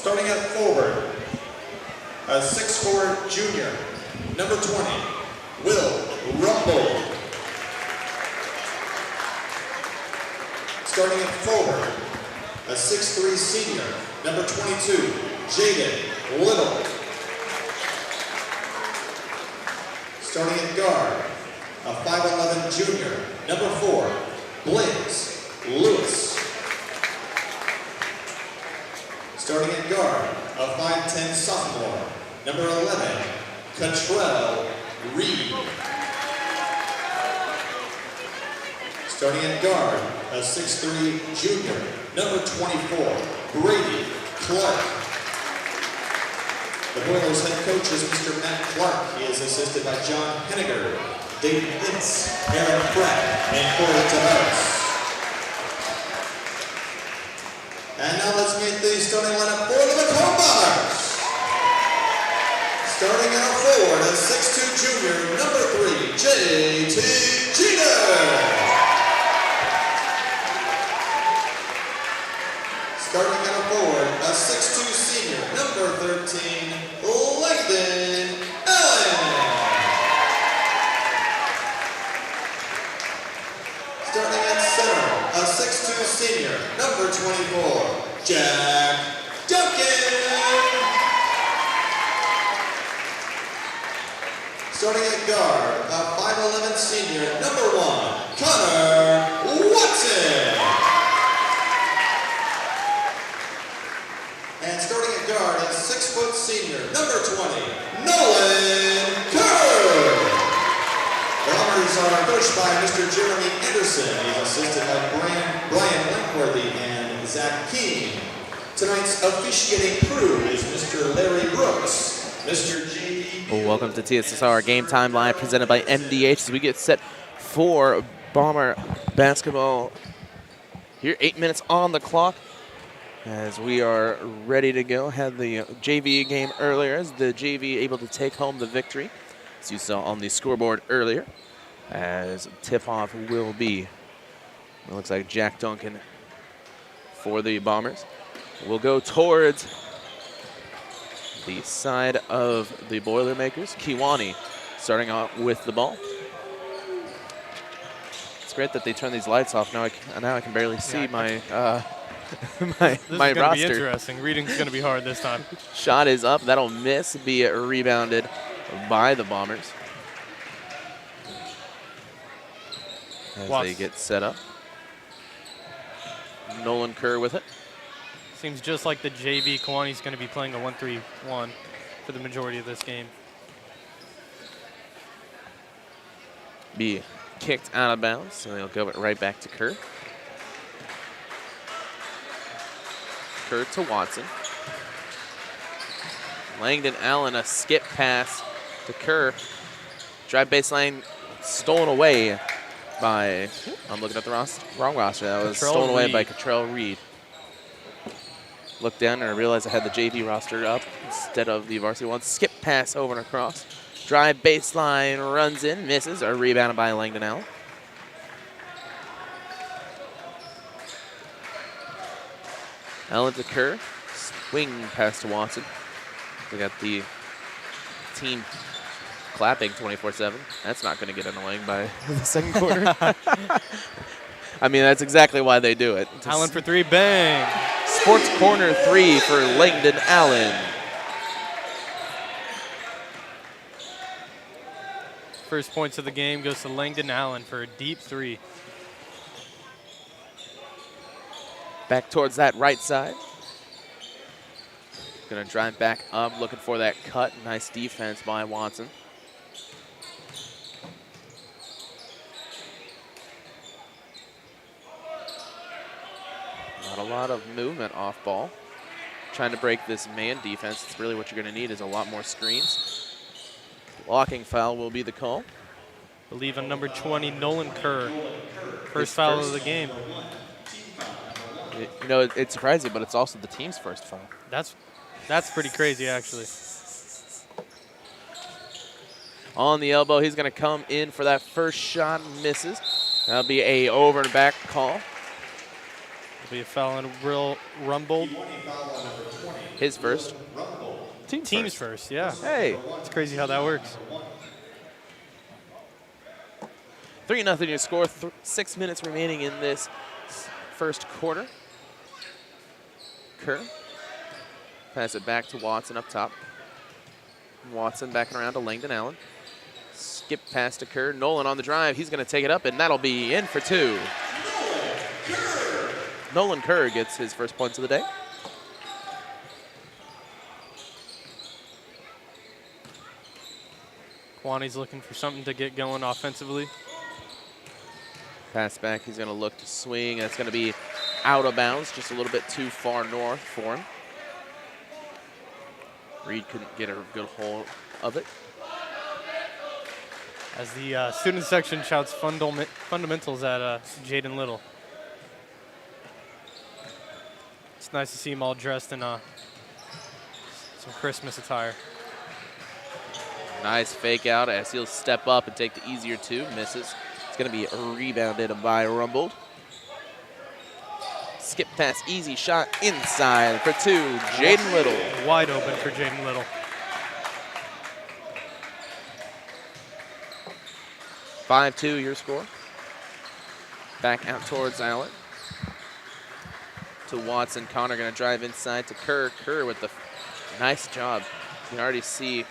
Starting at forward, a 6'4" junior, number 20, Will Rumble. Starting at forward, a 6'3" senior, number 22, Jaden Little. Starting at guard, a 5'11" junior, number 4, Blaze Lewis. Starting at guard, a 5'10" sophomore, number 11, Cottrell Reed. Starting at guard, a 6'3" junior, number 24, Brady Clark. The Boilers head coach is Mr. Matt Clark. He is assisted by John Henniger, David Ince, Aaron Pratt, and Corey Tavares. And now let's meet the starting lineup for the Macomb Bombers. Starting at our forward, a 6'2" junior, number 3, J.T. Jeter. Starting at our forward, a 6'2" senior, number 13, Langdon Allen. Starting at center, a 6'2" senior, number 24, Jack Duncan. Starting at guard, a 5'11" senior, number 1, Connor Watson. And starting at guard, a 6' senior, number 20, Nolan Kerr. The Bombers are coached by Mr. Jeremy Anderson. He's assisted by Brian Linkworthy and Zach King. Tonight's officiating crew is Mr. Larry Brooks, Mr. J.D. Well, welcome to TSSR Game Time Live, presented by MDH, as we get set for Bomber basketball. Here, 8 minutes on the clock, as we are ready to go. Had the JV game earlier, as the JV able to take home the victory, as you saw on the scoreboard earlier, as tip-off will be, it looks like Jack Duncan for the Bombers. We'll go towards the side of the Boilermakers. Kewanee starting out with the ball. It's great that they turn these lights off. Now I can barely see my my This is roster. going to be interesting. Reading's going to be hard this time. Shot is up. That'll miss. Be rebounded by the Bombers as they get set up. Nolan Kerr with it. Seems just like the JV. Kewanee's going to be playing a 1-3-1 for the majority of this game. Be kicked out of bounds, so they'll go right back to Kerr. Kerr to Watson. Langdon Allen, a skip pass to Kerr. Drive baseline stolen away by, I'm looking at the wrong roster. That was stolen away by Cottrell Reed. Looked down and I realized I had the JV roster up instead of the varsity one. Skip pass over and across. Drive baseline, runs in, misses, or rebounded by Langdon Allen. Allen to Kerr, swing pass to Watson. We got the team clapping 24/7. That's not going to get annoying by the second quarter. I mean, that's exactly why they do it. Allen for 3, bang! Sports corner 3 for Langdon Allen. First points of the game goes to Langdon Allen for a deep 3. Back towards that right side. Gonna drive back up, looking for that cut. Nice defense by Watson. Not a lot of movement off ball. Trying to break this man defense. It's really what you're gonna need is a lot more screens. Blocking foul will be the call. I believe on number 20, Nolan Kerr. First foul of the game. You know, it's surprising, but it's also the team's first foul. That's pretty crazy, actually. On the elbow, he's going to come in for that first shot, misses. That'll be a over and back call. It'll be a foul on Will Rumble. His first. Team's first, yeah. Hey. It's crazy how that works. 3-0 your score. 6 minutes remaining in this first quarter. Kerr. Pass it back to Watson up top. Watson backing around to Langdon Allen. Skip pass to Kerr. Nolan on the drive. He's going to take it up, and that'll be in for 2. Nolan Kerr gets his first points of the day. Kewanee's looking for something to get going offensively. Pass back. He's going to look to swing. That's going to be out of bounds, just a little bit too far north for him. Reed couldn't get a good hold of it. As the student section shouts fundamentals at Jaden Little. It's nice to see him all dressed in some Christmas attire. Nice fake out as he'll step up and take the easier 2. Misses. It's going to be rebounded by Rumbold. Skip pass, easy shot inside for 2. Jaden Little. Wide open for Jaden Little. 5-2 your score. Back out towards Allen. To Watson. Connor going to drive inside to Kerr. Kerr with the nice job. You can already see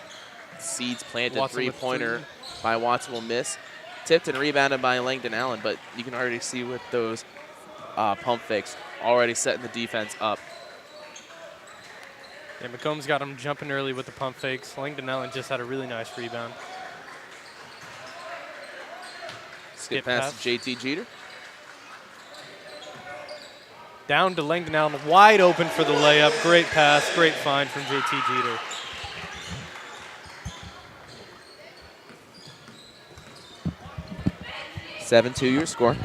seeds planted. Three-pointer by Watson will miss. Tipped and rebounded by Langdon Allen, but you can already see with those pump fakes already setting the defense up. Yeah, Macomb's got him jumping early with the pump fakes. Langdon Allen just had a really nice rebound. Skip pass to JT Jeter. Down to Langdon Allen, wide open for the layup. Great pass, great find from JT Jeter. (7-2) your score.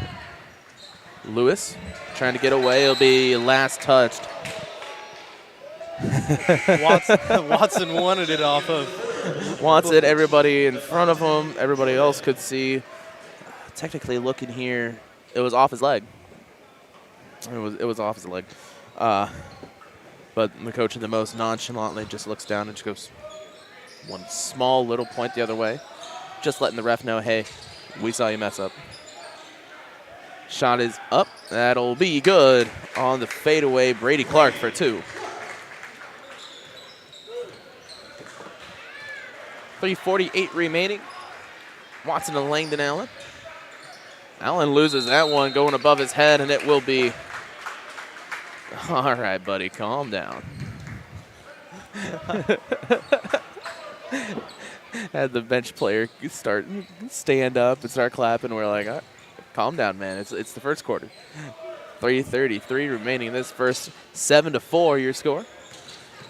Lewis trying to get away. It'll be last touched. Watson wanted it off of. Wants it. Everybody in front of him. Everybody else could see. Technically looking here, it was off his leg. It was off his leg. But the coach, the most nonchalantly, just looks down and just goes one small little point the other way. Just letting the ref know, hey, we saw you mess up. Shot is up. That'll be good on the fadeaway. Brady Clark for 2. 3:48 remaining. Watson to Langdon Allen. Allen loses that one going above his head, and it will be. All right, buddy, calm down. Had the bench player stand up and start clapping. We're like, calm down, man. It's the first quarter. 3:33 remaining in this first. 7-4 your score.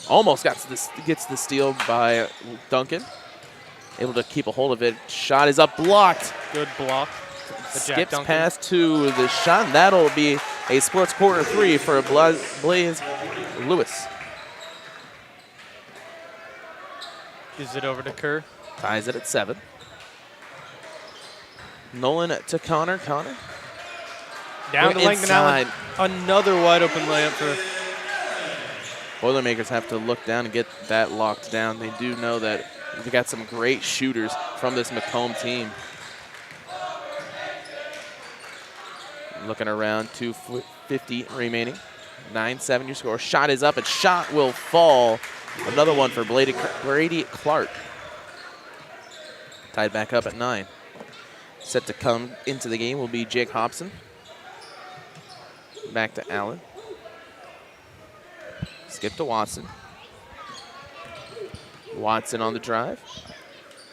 Almost gets the steal by Duncan. Able to keep a hold of it. Shot is up, blocked. Good block. Skips pass to the shot. That'll be a sports quarter 3 for Blaze Lewis. Gives it over to Kerr. Ties it at 7. Nolan to Connor. Connor. Down to Langdon Allen. Another wide open layup for. Boilermakers have to look down and get that locked down. They do know that they got some great shooters from this Macomb team. Looking around, 2:50 remaining. 9-7 your score. Shot is up, and shot will fall. Another one for Brady Clark. Tied back up at 9. Set to come into the game will be Jake Hobson. Back to Allen. Skip to Watson. Watson on the drive.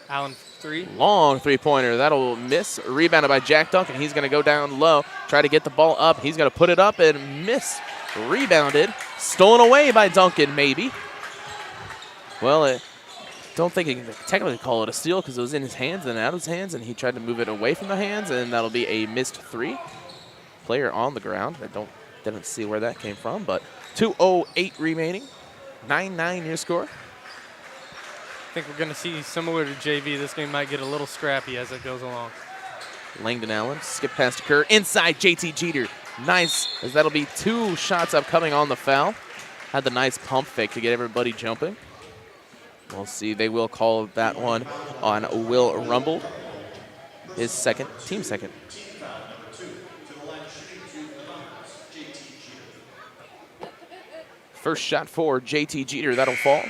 Allen 3. Long three-pointer. That'll miss. Rebounded by Jack Duncan. He's going to go down low. Try to get the ball up. He's going to put it up and miss. Rebounded. Stolen away by Duncan, maybe. Well, I don't think he can technically call it a steal because it was in his hands and out of his hands, and he tried to move it away from the hands, and that'll be a missed 3. Player on the ground. I didn't see where that came from, but 2:08 remaining. 9-9 your score. I think we're going to see, similar to JV, this game might get a little scrappy as it goes along. Langdon Allen, skip past to Kerr, inside JT Jeter. Nice, as that'll be 2 shots upcoming on the foul. Had the nice pump fake to get everybody jumping. We'll see. They will call that one on Will Rumble. His second, team second. First shot for JT Jeter. That'll fall.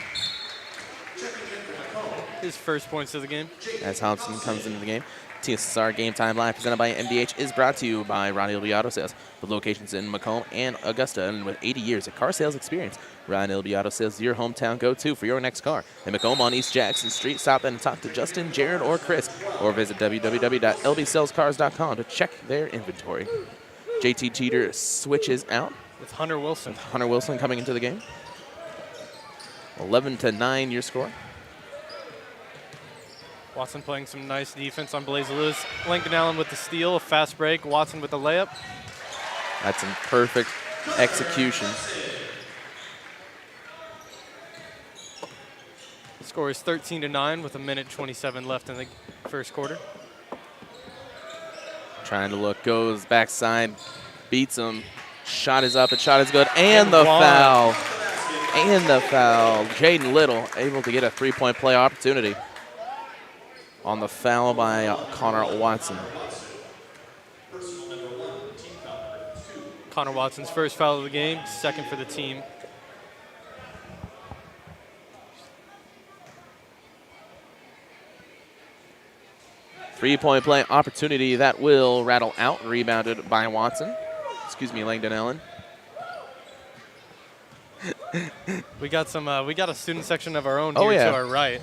His first points of the game. As Thompson comes into the game. TSSR Game Time Live presented by MDH is brought to you by Ron Ilby Auto Sales, with locations in Macomb and Augusta, and with 80 years of car sales experience. Ron Ilby Auto Sales is your hometown go-to for your next car. In Macomb on East Jackson Street, stop and talk to Justin, Jared, or Chris, or visit www.lbsalescars.com to check their inventory. JT Jeter switches out. With Hunter Wilson. Hunter Wilson coming into the game. 11-9 your score. Watson playing some nice defense on Blaze Lewis. Langdon Allen with the steal, a fast break. Watson with the layup. That's some perfect execution. The score is 13-9 with 1:27 left in the first quarter. Trying to look, goes backside, beats him. Shot is up, and shot is good, and the foul. And the foul. Jaden Little able to get a three-point play opportunity on the foul by Connor Watson. Connor Watson's first foul of the game, second for the team. Three-point play opportunity that will rattle out, rebounded by Watson. Excuse me, Langdon Allen. We got a student section of our own Oh, here yeah. to our right.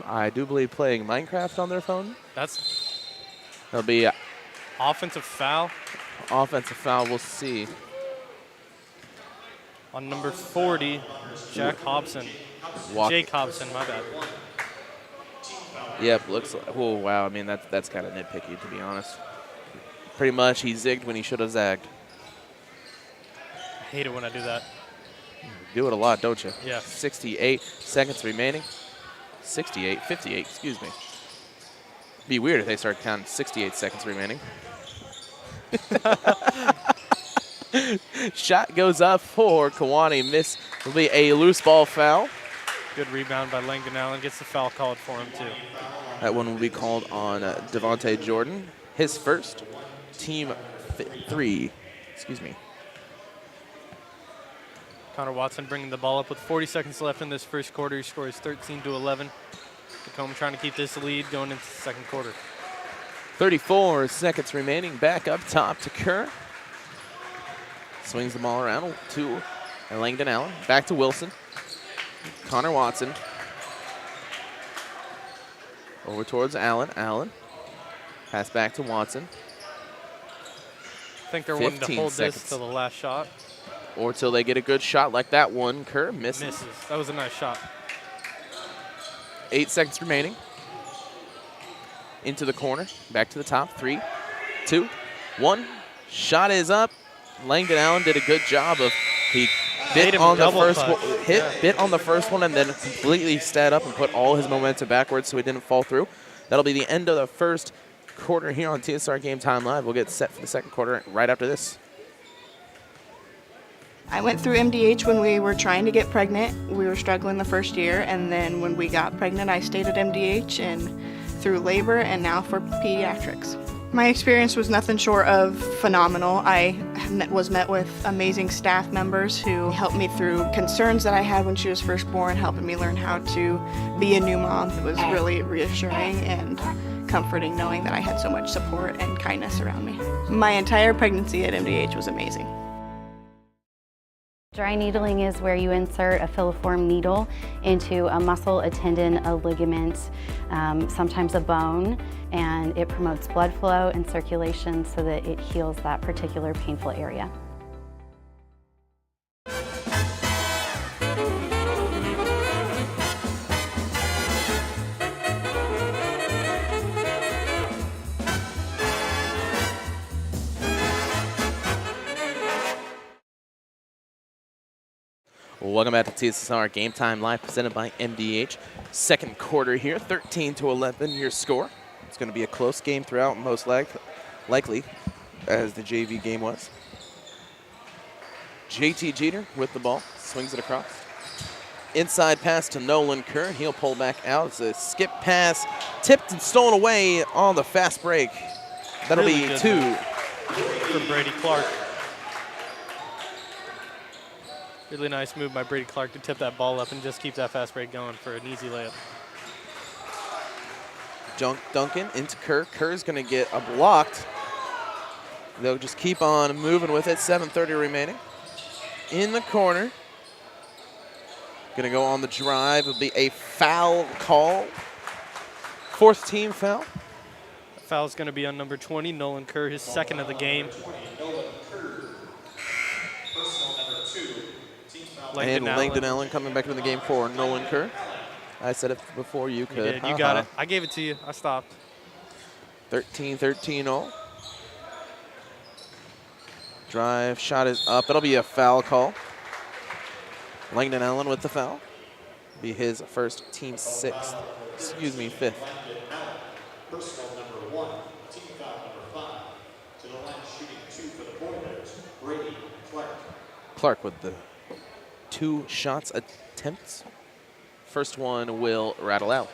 I do believe playing Minecraft on their phone. That'll be Offensive foul offensive foul. We'll see. on number 40, Jake Hobson, my bad. Yep, looks like. Oh wow! I mean that's kind of nitpicky, to be honest. Pretty much, he zigged when he should have zagged. I hate it when I do that. Do it a lot, don't you? Yeah. 68 seconds remaining. 58, 58, excuse me. Be weird if they start counting 68 seconds remaining. Shot goes up for Kewanee. Miss will be a loose ball foul. Good rebound by Langdon Allen. Gets the foul called for him, too. That one will be called on Devontae Jordan. His first, team 3. Excuse me. Connor Watson bringing the ball up with 40 seconds left in this first quarter. He scores 13-11. Macomb trying to keep this lead going into the second quarter. 34 seconds remaining. Back up top to Kerr. Swings the ball around to Langdon Allen. Back to Wilson. Connor Watson. Over towards Allen. Allen. Pass back to Watson. I think they're wanting to 15 hold seconds. this till the last shot. Or till they get a good shot like that one. Kerr misses. That was a nice shot. 8 seconds remaining. Into the corner. Back to the top. 3, 2, 1. Shot is up. Langdon Allen did a good job of he bit on the first one, bit on the first one, and then completely stayed up and put all his momentum backwards so he didn't fall through. That'll be the end of the first quarter here on TSSR Game Time Live. We'll get set for the second quarter right after this. I went through MDH when we were trying to get pregnant. We were struggling the first year, and then when we got pregnant, I stayed at MDH and through labor and now for pediatrics. My experience was nothing short of phenomenal. I was met with amazing staff members who helped me through concerns that I had when she was first born, helping me learn how to be a new mom. It was really reassuring and comforting knowing that I had so much support and kindness around me. My entire pregnancy at MDH was amazing. Dry needling is where you insert a filiform needle into a muscle, a tendon, a ligament, sometimes a bone, and it promotes blood flow and circulation so that it heals that particular painful area. Welcome back to TSSR Game Time Live, presented by MDH. Second quarter here, 13-11 your score. It's going to be a close game throughout, most likely, as the JV game was. JT Jeter with the ball, swings it across. Inside pass to Nolan Kerr. He'll pull back out. It's a skip pass, tipped and stolen away on the fast break. That'll Really be good 2. move for Brady Clark. Really nice move by Brady Clark to tip that ball up and just keep that fast break going for an easy layup. Duncan into Kerr. Kerr's going to get a blocked. They'll just keep on moving with it. 7:30 remaining. In the corner. Going to go on the drive. It'll be a foul call. 4th team foul. Foul's going to be on number 20, Nolan Kerr, his 2nd of the game. And Langdon Allen coming back into the game for Nolan Kerr. I said it before you could. You did. You got it. I gave it to you. I stopped. 13-13 all. Drive, shot is up. It'll be a foul call. Langdon Allen with the foul. Be his first, team 6th. Excuse me, 5th. Personal number 1, team foul number 5. To the line shooting 2 for the Boilers, Brady Clark. Clark with the 2 shots attempts. First one will rattle out.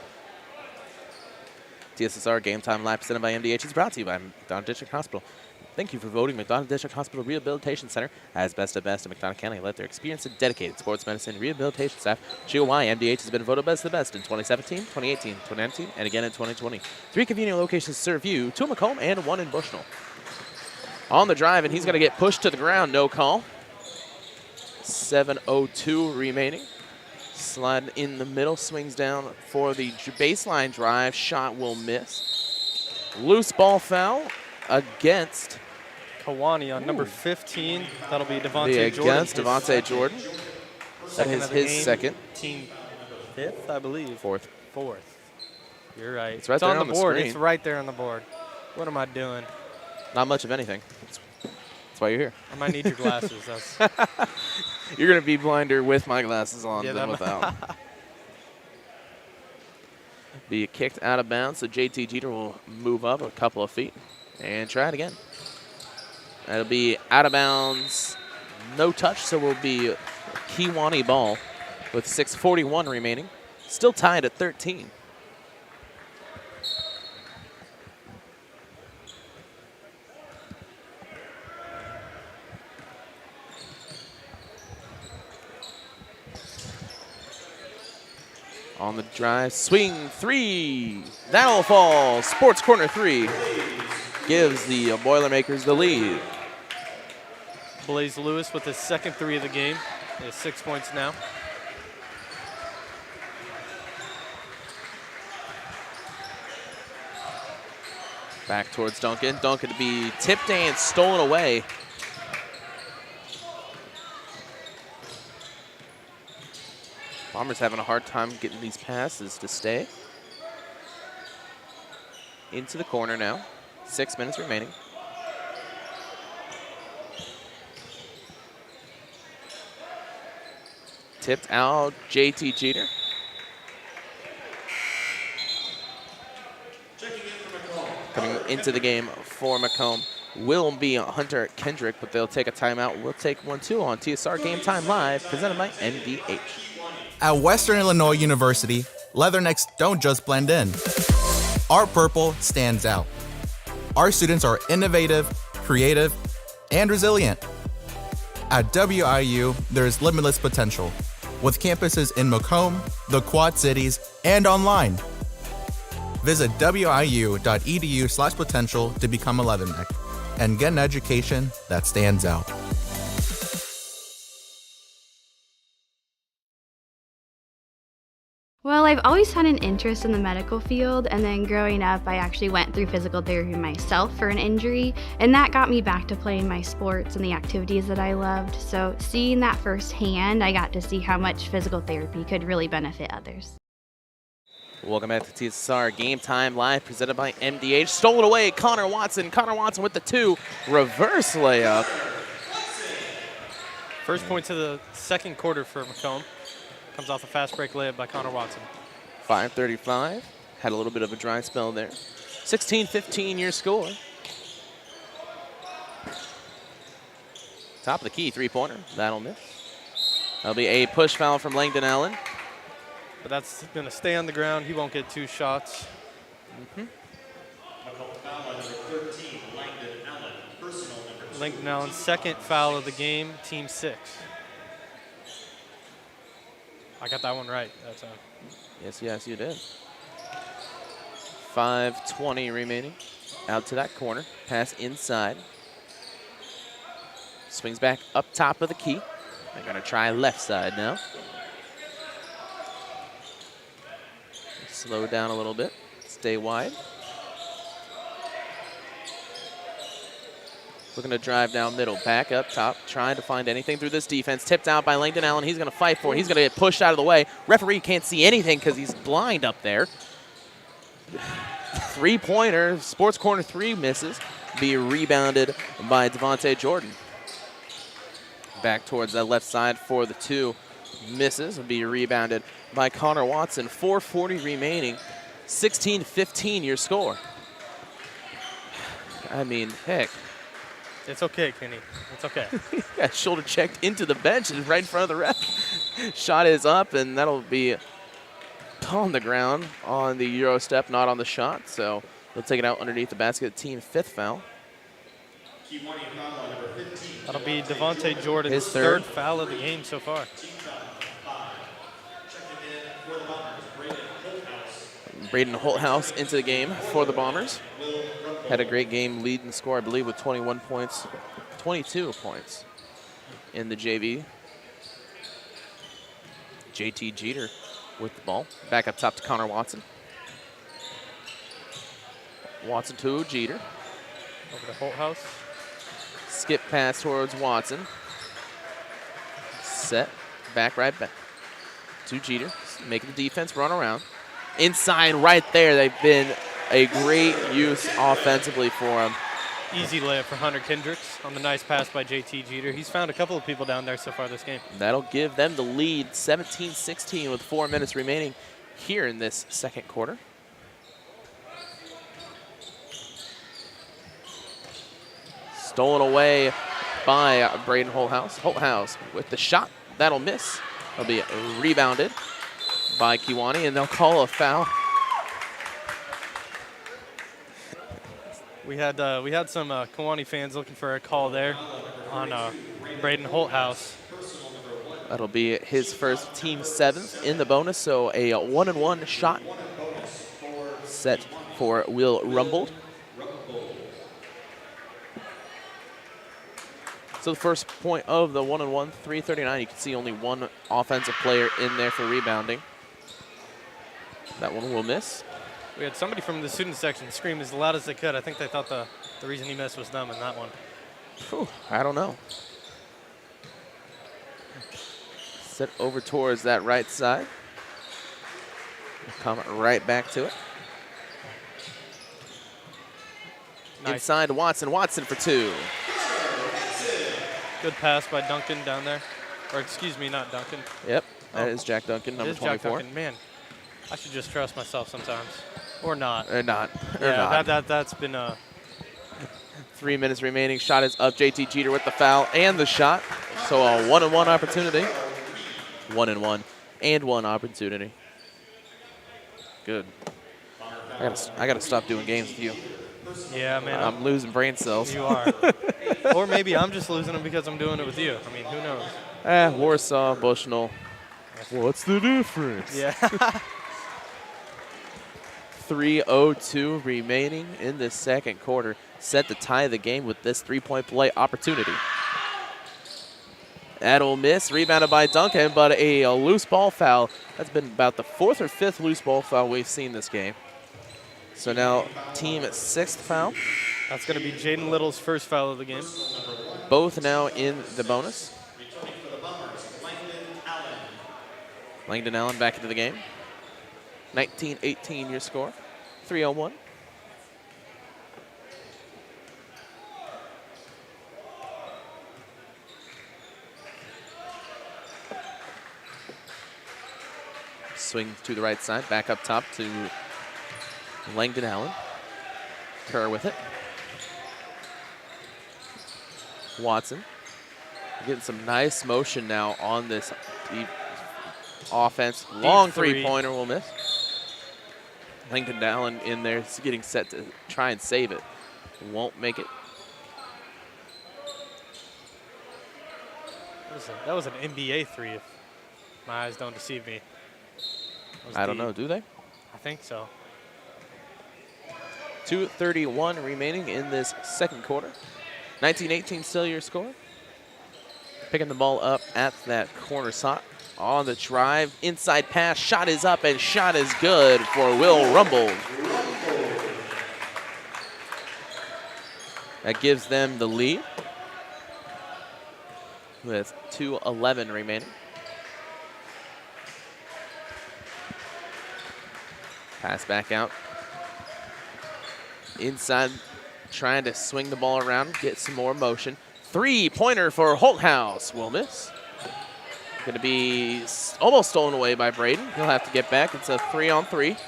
TSSR Game Time Live presented by MDH is brought to you by McDonough District Hospital. Thank you for voting McDonough District Hospital Rehabilitation Center as best of best in McDonough County. Let their experienced and dedicated sports medicine rehabilitation staff show why MDH has been voted best of the best in 2017, 2018, 2019, and again in 2020. 3 convenient locations serve you, 2 in Macomb and 1 in Bushnell. On the drive, and he's going to get pushed to the ground. No call. 7:02 remaining. Sliding in the middle, swings down for the baseline drive. Shot will miss. Loose ball foul against Kewanee on number 15. That'll be Devontae Jordan. Against Devontae Jordan. That is his second. Team 5th, I believe. 4th. 4th. You're right. It's right there on the board. screen. It's right there on the board. What am I doing? Not much of anything. That's why you're here. I might need your glasses. That's You're going to be blinder with my glasses on than without. Be kicked out of bounds, so JT Jeter will move up a couple of feet and try it again. That'll be out of bounds, no touch, so will be Kewanee ball with 6:41 remaining. Still tied at 13. On the drive, swing 3. That'll fall. Sports Corner 3 gives the Boilermakers the lead. Blaze Lewis with his 2nd 3 of the game. He has 6 points now. Back towards Duncan. Duncan to be tipped and stolen away. Bombers having a hard time getting these passes to stay. Into the corner now. 6 minutes remaining. Tipped out, JT Jeter. Coming into the game for Macomb will be Hunter Kendrick, but they'll take a timeout. We'll take 1-2 on TSR Game Time Live, presented by NDH. At Western Illinois University, leathernecks don't just blend in. Our purple stands out. Our students are innovative, creative, and resilient. At WIU, there's limitless potential, with campuses in Macomb, the Quad Cities, and online. Visit wiu.edu/potential to become a leatherneck and get an education that stands out. Well, I've always had an interest in the medical field, and then growing up, I actually went through physical therapy myself for an injury, and that got me back to playing my sports and the activities that I loved. So seeing that firsthand, I got to see how much physical therapy could really benefit others. Welcome back to TSSR Game Time Live, presented by MDH. Stolen away, Connor Watson. Connor Watson with the 2. Reverse layup. First point to the 2nd quarter for Macomb. Comes off a fast break layup by Connor Watson. 5:35. Had a little bit of a dry spell there. 16-15 your score. Top of the key, three-pointer. That'll miss. That'll be a push foul from Langdon Allen. But that's going to stay on the ground. He won't get 2 shots. Langdon Allen, second foul of the game, team 6. I got that one right that time. Yes, you did. 5:20 remaining. Out to that corner. Pass inside. Swings back up top of the key. They're going to try left side now. Slow down a little bit. Stay wide. Looking to drive down middle. Back up top. Trying to find anything through this defense. Tipped out by Langdon Allen. He's going to fight for it. He's going to get pushed out of the way. Referee can't see anything because he's blind up there. Three-pointer. Sports corner 3 misses. Be rebounded by Devontae Jordan. Back towards that left side for the 2. Misses. Will be rebounded by Connor Watson. 4:40 remaining. 16-15 your score. I mean, heck. It's okay, Kenny. It's okay. Got shoulder checked into the bench and right in front of the ref. Shot is up, and that'll be on the ground on the Euro step, not on the shot. So they'll take it out underneath the basket. Team 5th foul. That'll be Devontae Jordan's His third third. foul of the game so far. Braden Holthouse into the game for the Bombers. Had a great game, leading score, I believe, with 21 points, 22 points in the JV. JT Jeter with the ball. Back up top to Connor Watson. Watson to Jeter. Over to Holthouse. Skip pass towards Watson. Set. Back right back to Jeter. Making the defense run around. Inside right there. They've been a great use offensively for him. Easy layup for Hunter Kendricks on the nice pass by JT Jeter. He's found a couple of people down there so far this game. That'll give them the lead, 17-16 with 4 minutes remaining here in this second quarter. Stolen away by Braden Holthouse. Holthouse with the shot. That'll miss. It'll be rebounded by Kewanee, and they'll call a foul. We had some Kewanee fans looking for a call there on Braden Holthouse. That'll be his first, team 7th in the bonus, so a 1-and-1 shot set for Will Rumbold. So the first point of the 1-and-1, 3:39. You can see only one offensive player in there for rebounding. That one will miss. We had somebody from the student section scream as loud as they could. I think they thought the reason he missed was them in that one. Whew, I don't know. Set over towards that right side. Come right back to it. Nice. Inside to Watson. Watson for 2. Good pass by Duncan down there. Or excuse me, not Duncan. Yep, that is Jack Duncan, It number is Jack 24. Duncan. Man, I should just trust myself sometimes. Or not. Or not. Yeah, that's been a... 3 minutes remaining. Shot is up. JT Jeter with the foul and the shot. So a 1-and-1 opportunity. 1-and-1 and 1 opportunity. Good. I gotta stop doing games with you. Yeah, man. I'm losing brain cells. You are. Or maybe I'm just losing them because I'm doing it with you. I mean, who knows? Warsaw, Bushnell. What's the difference? Yeah. 3:02 remaining in this second quarter. Set to tie the game with this 3-point play opportunity. That'll miss. Rebounded by Duncan, but a loose ball foul. That's been about the 4th or 5th loose ball foul we've seen this game. So now team 6th foul. That's going to be Jaden Little's first foul of the game. Both now in the bonus. Langdon Allen back into the game. 19-18 your score. 3:01. Swing to the right side, back up top to Langdon Allen. Kerr with it. Watson. Getting some nice motion now on this deep offense. Long three-pointer will miss. Lincoln Dallin in there getting set to try and save it. Won't make it. That was an NBA three, if my eyes don't deceive me. I don't know, do they? I think so. 2:31 remaining in this second quarter. 19-18 still your score. Picking the ball up at that corner spot. On the drive, inside pass, shot is up, and shot is good for Will Rumble. That gives them the lead with 2:11 remaining. Pass back out. Inside, trying to swing the ball around, get some more motion. Three-pointer for Holthouse will miss. Going to be almost stolen away by Braden. He'll have to get back. It's a 3-on-3.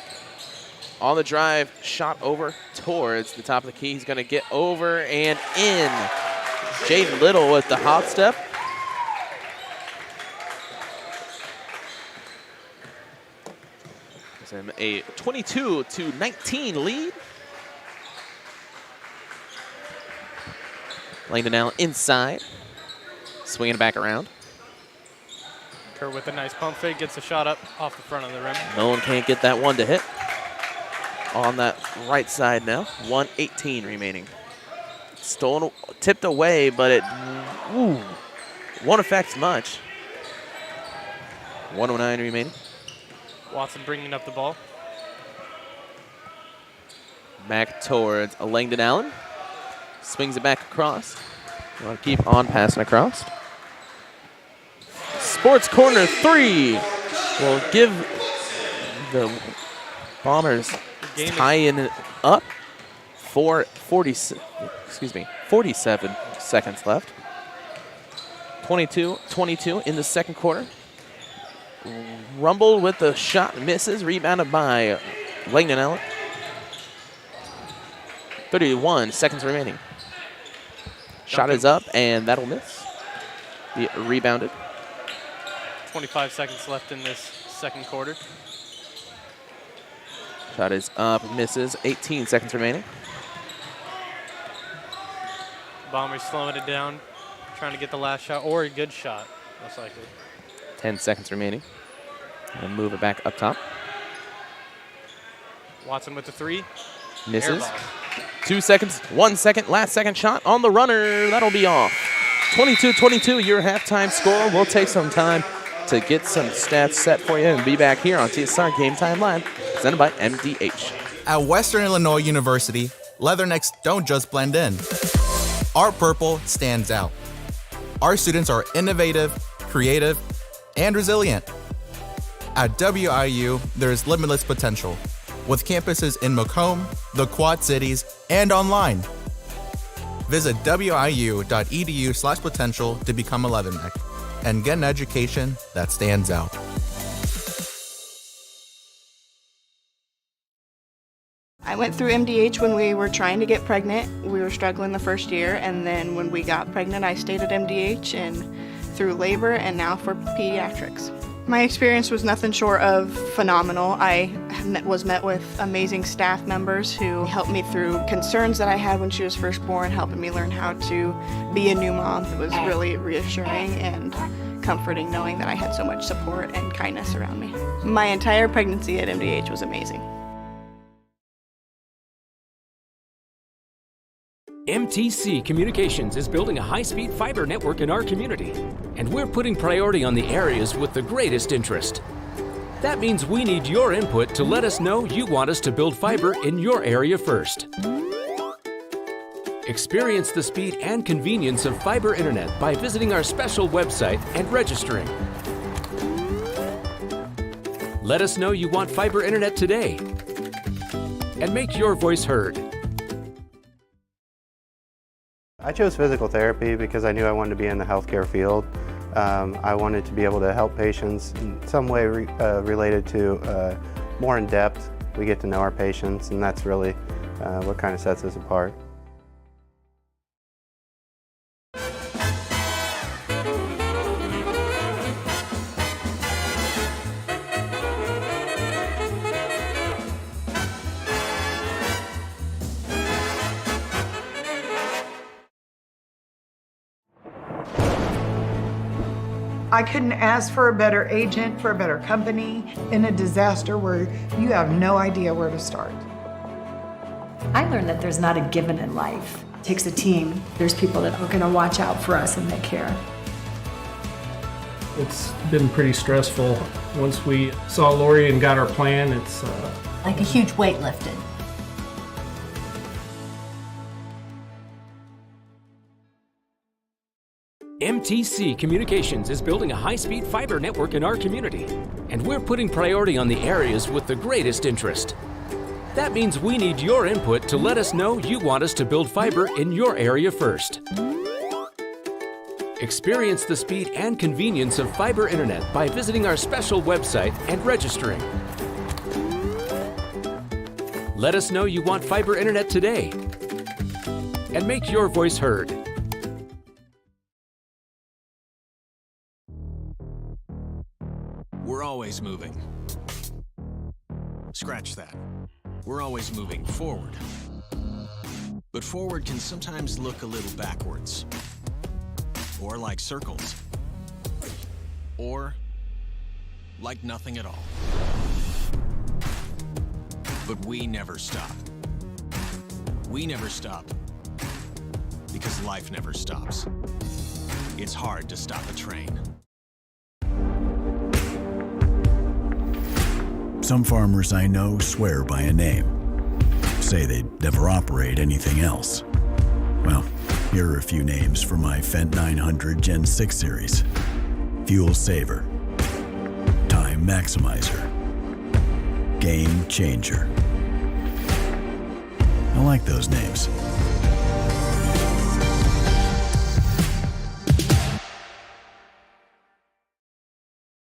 On the drive, shot over towards the top of the key. He's going to get over and in. Jaden Little with the hop step. Gives him a 22-19 lead. Langdon now inside. Swinging it back around. Kerr with a nice pump fake, gets a shot up off the front of the rim. No one can't get that one to hit. On that right side now, 1:18 remaining. Stolen, tipped away, but it won't affect much. 1:09 remaining. Watson bringing up the ball. Back towards Langdon Allen. Swings it back across. You want to keep on passing across. Sports corner three will give the Bombers tying it up. 47 seconds left. 22-22 in the second quarter. Rumble with the shot, misses, rebounded by Langdon Allen. 31 seconds remaining. Shot is up, and that'll miss. Be rebounded. 25 seconds left in this second quarter. Shot is up, misses. 18 seconds remaining. Bombers slowing it down, trying to get the last shot, or a good shot, most likely. 10 seconds remaining. And move it back up top. Watson with the three. Misses. 2 seconds, 1 second, last second shot on the runner. That'll be off. 22-22, your halftime score. We'll take some time to get some stats set for you and be back here on TSSR Game Time Live, presented by MDH. At Western Illinois University, Leathernecks don't just blend in. Our purple stands out. Our students are innovative, creative, and resilient. At WIU, there is limitless potential, with campuses in Macomb, the Quad Cities, and online. Visit wiu.edu/potential to become a Leatherneck and get an education that stands out. I went through MDH when we were trying to get pregnant. We were struggling the first year, and then when we got pregnant, I stayed at MDH and through labor and now for pediatrics. My experience was nothing short of phenomenal. I was met with amazing staff members who helped me through concerns that I had when she was first born, helping me learn how to be a new mom. It was really reassuring and comforting knowing that I had so much support and kindness around me. My entire pregnancy at MDH was amazing. MTC Communications is building a high-speed fiber network in our community, and we're putting priority on the areas with the greatest interest. That means we need your input to let us know you want us to build fiber in your area first. Experience the speed and convenience of fiber internet by visiting our special website and registering. Let us know you want fiber internet today, and make your voice heard. I chose physical therapy because I knew I wanted to be in the healthcare field. I wanted to be able to help patients in some way related to more in depth. We get to know our patients, and that's really what kind of sets us apart. I couldn't ask for a better agent, for a better company in a disaster where you have no idea where to start. I learned that there's not a given in life. It takes a team. There's people that are going to watch out for us and they care. It's been pretty stressful. Once we saw Lori and got our plan, it's like a huge weight lifted. MTC Communications is building a high-speed fiber network in our community, and we're putting priority on the areas with the greatest interest. That means we need your input to let us know you want us to build fiber in your area first. Experience the speed and convenience of fiber internet by visiting our special website and registering. Let us know you want fiber internet today, and make your voice heard. We're always moving. Scratch that. We're always moving forward. But forward can sometimes look a little backwards. Or like circles. Or like nothing at all. But we never stop. We never stop because life never stops. It's hard to stop a train. Some farmers I know swear by a name, say they'd never operate anything else. Well, here are a few names for my Fendt 900 Gen 6 series. Fuel Saver, Time Maximizer, Game Changer. I like those names.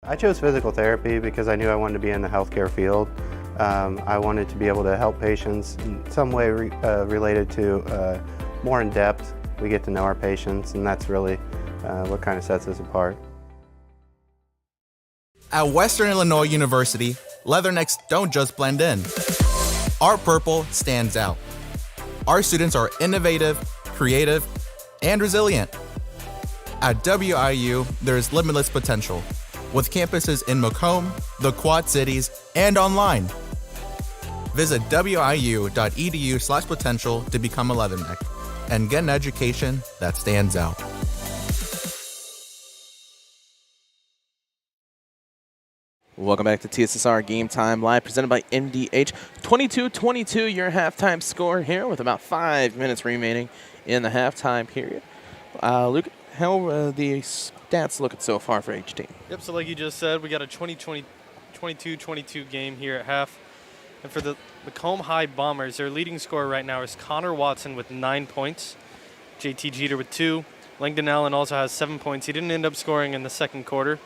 I chose physical therapy because I knew I wanted to be in the healthcare field. I wanted to be able to help patients in some way related to more in depth. We get to know our patients, and that's really what kind of sets us apart. At Western Illinois University, leathernecks don't just blend in. Our purple stands out. Our students are innovative, creative, and resilient. At WIU, there's limitless potential, with campuses in Macomb, the Quad Cities, and online. Visit wiu.edu/potential to become a leatherneck and get an education that stands out. Welcome back to TSSR Game Time Live, presented by MDH. 22-22, your halftime score here with about 5 minutes remaining in the halftime period. Luke, how are the stats looking so far for each team? Yep, so like you just said, we got a 22-22 game here at half. And for the Macomb High Bombers, their leading scorer right now is Connor Watson with 9 points. JT Jeter with 2. Langdon Allen also has 7 points. He didn't end up scoring in the second quarter,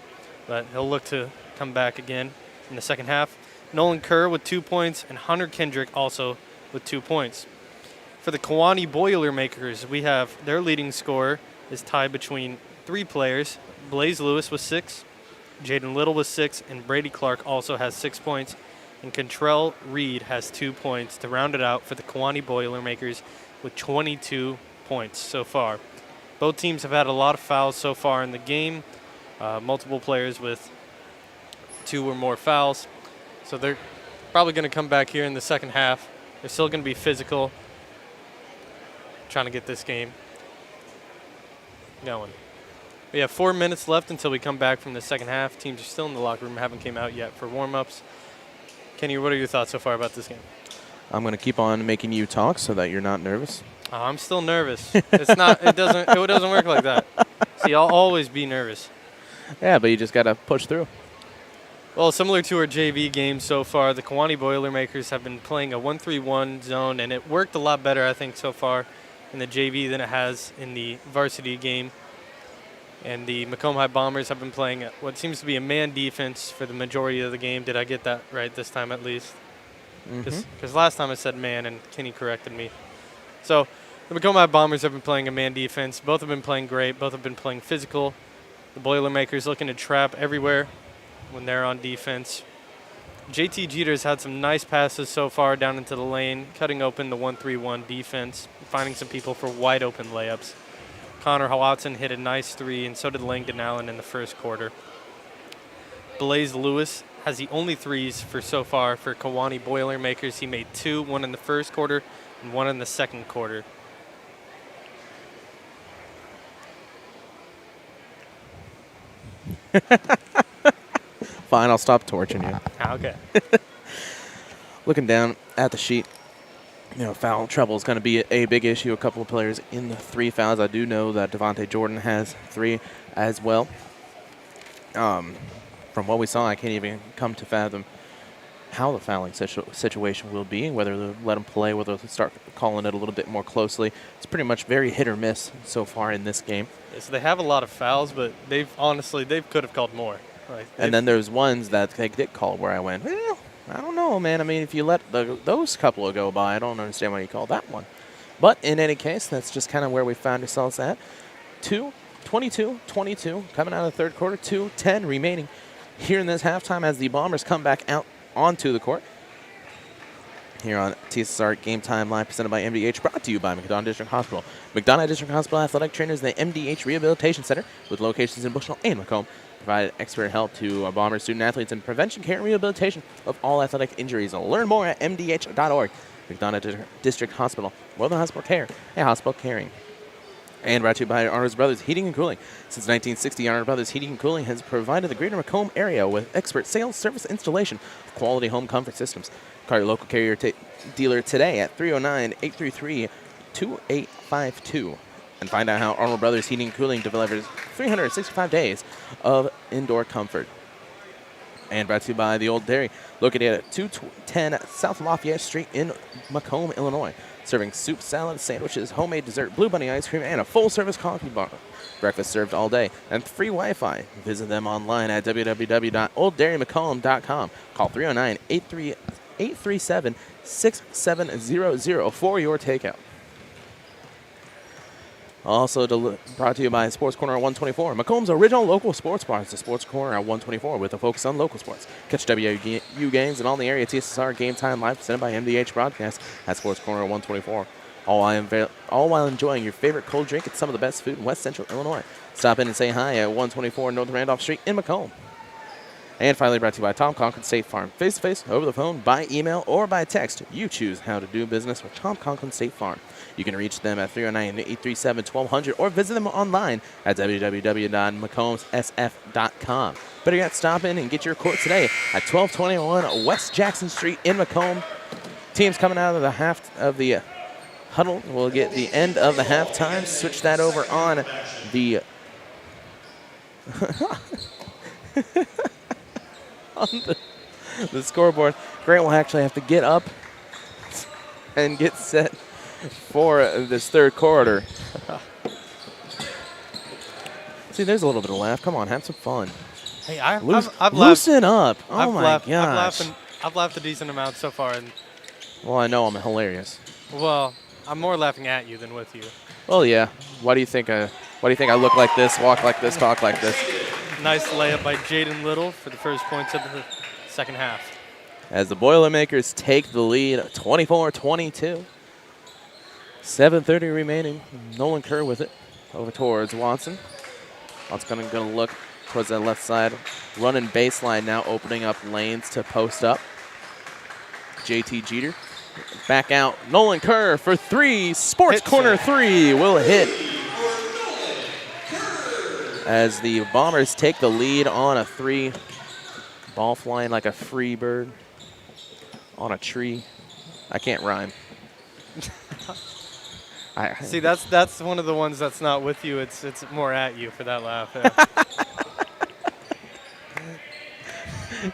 but he'll look to come back again in the second half. Nolan Kerr with 2 points, and Hunter Kendrick also with 2 points. For the Kewanee Boilermakers, we have their leading scorer is tied between 3 players. Blaze Lewis with 6, Jaden Little with 6, and Brady Clark also has 6 points. And Contrell Reed has 2 points to round it out for the Kewanee Boilermakers with 22 points so far. Both teams have had a lot of fouls so far in the game, multiple players with 2 or more fouls. So they're probably going to come back here in the second half. They're still going to be physical, trying to get this game going. We have 4 minutes left until we come back from the second half. Teams are still in the locker room, haven't came out yet for warm-ups. Kenny, what are your thoughts so far about this game? I'm going to keep on making you talk so that you're not nervous. I'm still nervous. It's not. It doesn't work like that. See, I'll always be nervous. Yeah, but you just got to push through. Well, similar to our JV game so far, the Kewanee Boilermakers have been playing a 1-3-1 zone, and it worked a lot better, I think, so far in the JV than it has in the varsity game. And the Macomb High Bombers have been playing what seems to be a man defense for the majority of the game. Did I get that right this time at least? Because last time I said man, and Kenny corrected me. So the Macomb High Bombers have been playing a man defense. Both have been playing great. Both have been playing physical. The Boilermakers looking to trap everywhere when they're on defense. JT Jeter's had some nice passes so far down into the lane, cutting open the 1-3-1 defense, finding some people for wide open layups. Connor Watson hit a nice 3, and so did Langdon Allen in the first quarter. Blaze Lewis has the only 3s for so far for Kewanee Boilermakers. He made 2, one in the first quarter and one in the second quarter. Fine, I'll stop torching you. Okay. Looking down at the sheet, foul trouble is going to be a big issue. A couple of players in the 3 fouls. I do know that Devontae Jordan has 3 as well. From what we saw, I can't even come to fathom how the fouling situation will be, whether they'll let him play, whether they'll start calling it a little bit more closely. It's pretty much very hit or miss so far in this game. Yeah, so they have a lot of fouls, but they could have called more. And then there's ones that they did call where I went, well, I don't know, man. I mean, if you let those couple go by, I don't understand why you call that one. But in any case, that's just kind of where we found ourselves at. 22-22 coming out of the third quarter, 2:10 remaining here in this halftime as the Bombers come back out onto the court. Here on TSSR Game Time Live, presented by MDH, brought to you by McDonough District Hospital. McDonough District Hospital Athletic Trainers, the MDH Rehabilitation Center, with locations in Bushnell and Macomb, provide expert help to Bomber student-athletes in prevention, care, and rehabilitation of all athletic injuries. Learn more at mdh.org. McDonough District Hospital, more than hospital care, a hospital caring. And brought to you by Arnold Brothers Heating and Cooling. Since 1960, Arnold Brothers Heating and Cooling has provided the greater Macomb area with expert sales, service, installation of quality home comfort systems. Call your local carrier dealer today at 309-833-2852. And find out how Arnold Brothers Heating and Cooling delivers 365 days of indoor comfort. And brought to you by The Old Dairy, located at 210 South Lafayette Street in Macomb, Illinois. Serving soup, salad, sandwiches, homemade dessert, Blue Bunny ice cream, and a full-service coffee bar. Breakfast served all day and free Wi-Fi. Visit them online at www.olddairymacomb.com. Call 309-837-6700 for your takeout. Also brought to you by Sports Corner at 124, Macomb's original local sports bar. It's the Sports Corner at 124 with a focus on local sports. Catch WU games and all the area TSSR Game Time Live presented by MDH Broadcast at Sports Corner at 124. All while enjoying your favorite cold drink at some of the best food in West Central Illinois. Stop in and say hi at 124 North Randolph Street in Macomb. And finally brought to you by Tom Conklin State Farm. Face-to-face, over the phone, by email, or by text. You choose how to do business with Tom Conklin State Farm. You can reach them at 309-837-1200 or visit them online at www.macombsf.com. Better yet, stop in and get your quote today at 1221 West Jackson Street in Macomb. Teams coming out of the half of the huddle will get the end of the halftime. Switch that over on the on the scoreboard. Grant will actually have to get up and get set for this third quarter. See, there's a little bit of laugh. Come on, have some fun. Hey, I've loosen up. Oh my gosh. I've laughed a decent amount so far, and well, I know I'm hilarious. well, I'm more laughing at you than with you. Well, yeah. Why do you think I look like this, walk like this, talk like this? Nice layup by Jaden Little for the first points of the second half. As the Boilermakers take the lead, 24-22. 7:30 remaining. Nolan Kerr with it over towards Watson. Watson going to look towards that left side. Running baseline now, opening up lanes to post up. JT Jeter back out. Nolan Kerr for 3. Sports Corner 3 will hit. As the Bombers take the lead on a 3. Ball flying like a free bird on a tree. I can't rhyme. See, that's one of the ones that's not with you. It's more at you for that laugh. Yeah.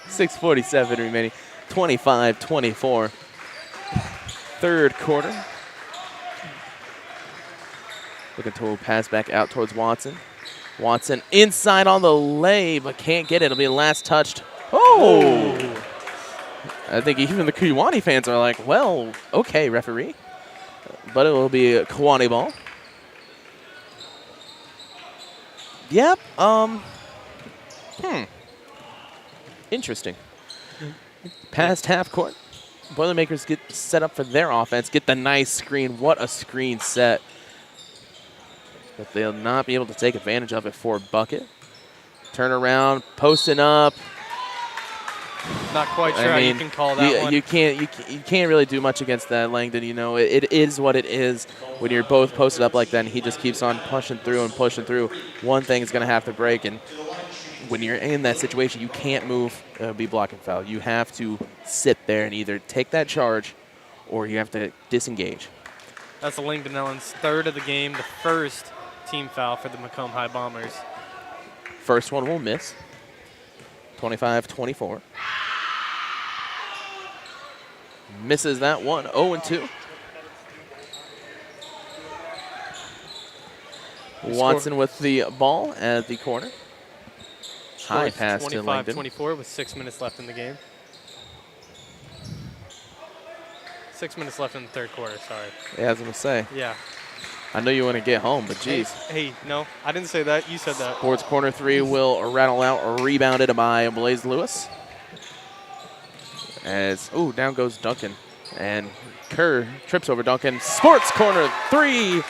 6:47 remaining. 25-24. Third quarter. Looking to pass back out towards Watson. Watson inside on the lay, but can't get it. It'll be last touched. Oh! I think even the Kewanee fans are like, well, okay, referee. But it will be a Kewanee ball. Yep. Interesting. Past half court. Boilermakers get set up for their offense. Get the nice screen. What a screen set. but they'll not be able to take advantage of it for bucket. Turn around, posting up. Not quite sure how you can call that one. You can't really do much against that, Langdon. You know, it is what it is when you're both posted up like that, and he just keeps on pushing through and pushing through. One thing's going to have to break, and when you're in that situation, you can't move, be blocking foul. You have to sit there and either take that charge or you have to disengage. That's Langdon Ellen's third of the game, the first team foul for the Macomb High Bombers. First one will miss. 25-24. Misses that one, 0-2. Watson with the ball at the corner. High pass to Langdon. 25-24 with 6 minutes left in the game. 6 minutes left in the third quarter, sorry. Yeah, I was going to say. Yeah. I know you want to get home, but geez. Hey, no, I didn't say that. You said that. Sports corner three will rattle out, rebounded by Blaze Lewis. As, down goes Duncan. And Kerr trips over Duncan. Sports corner three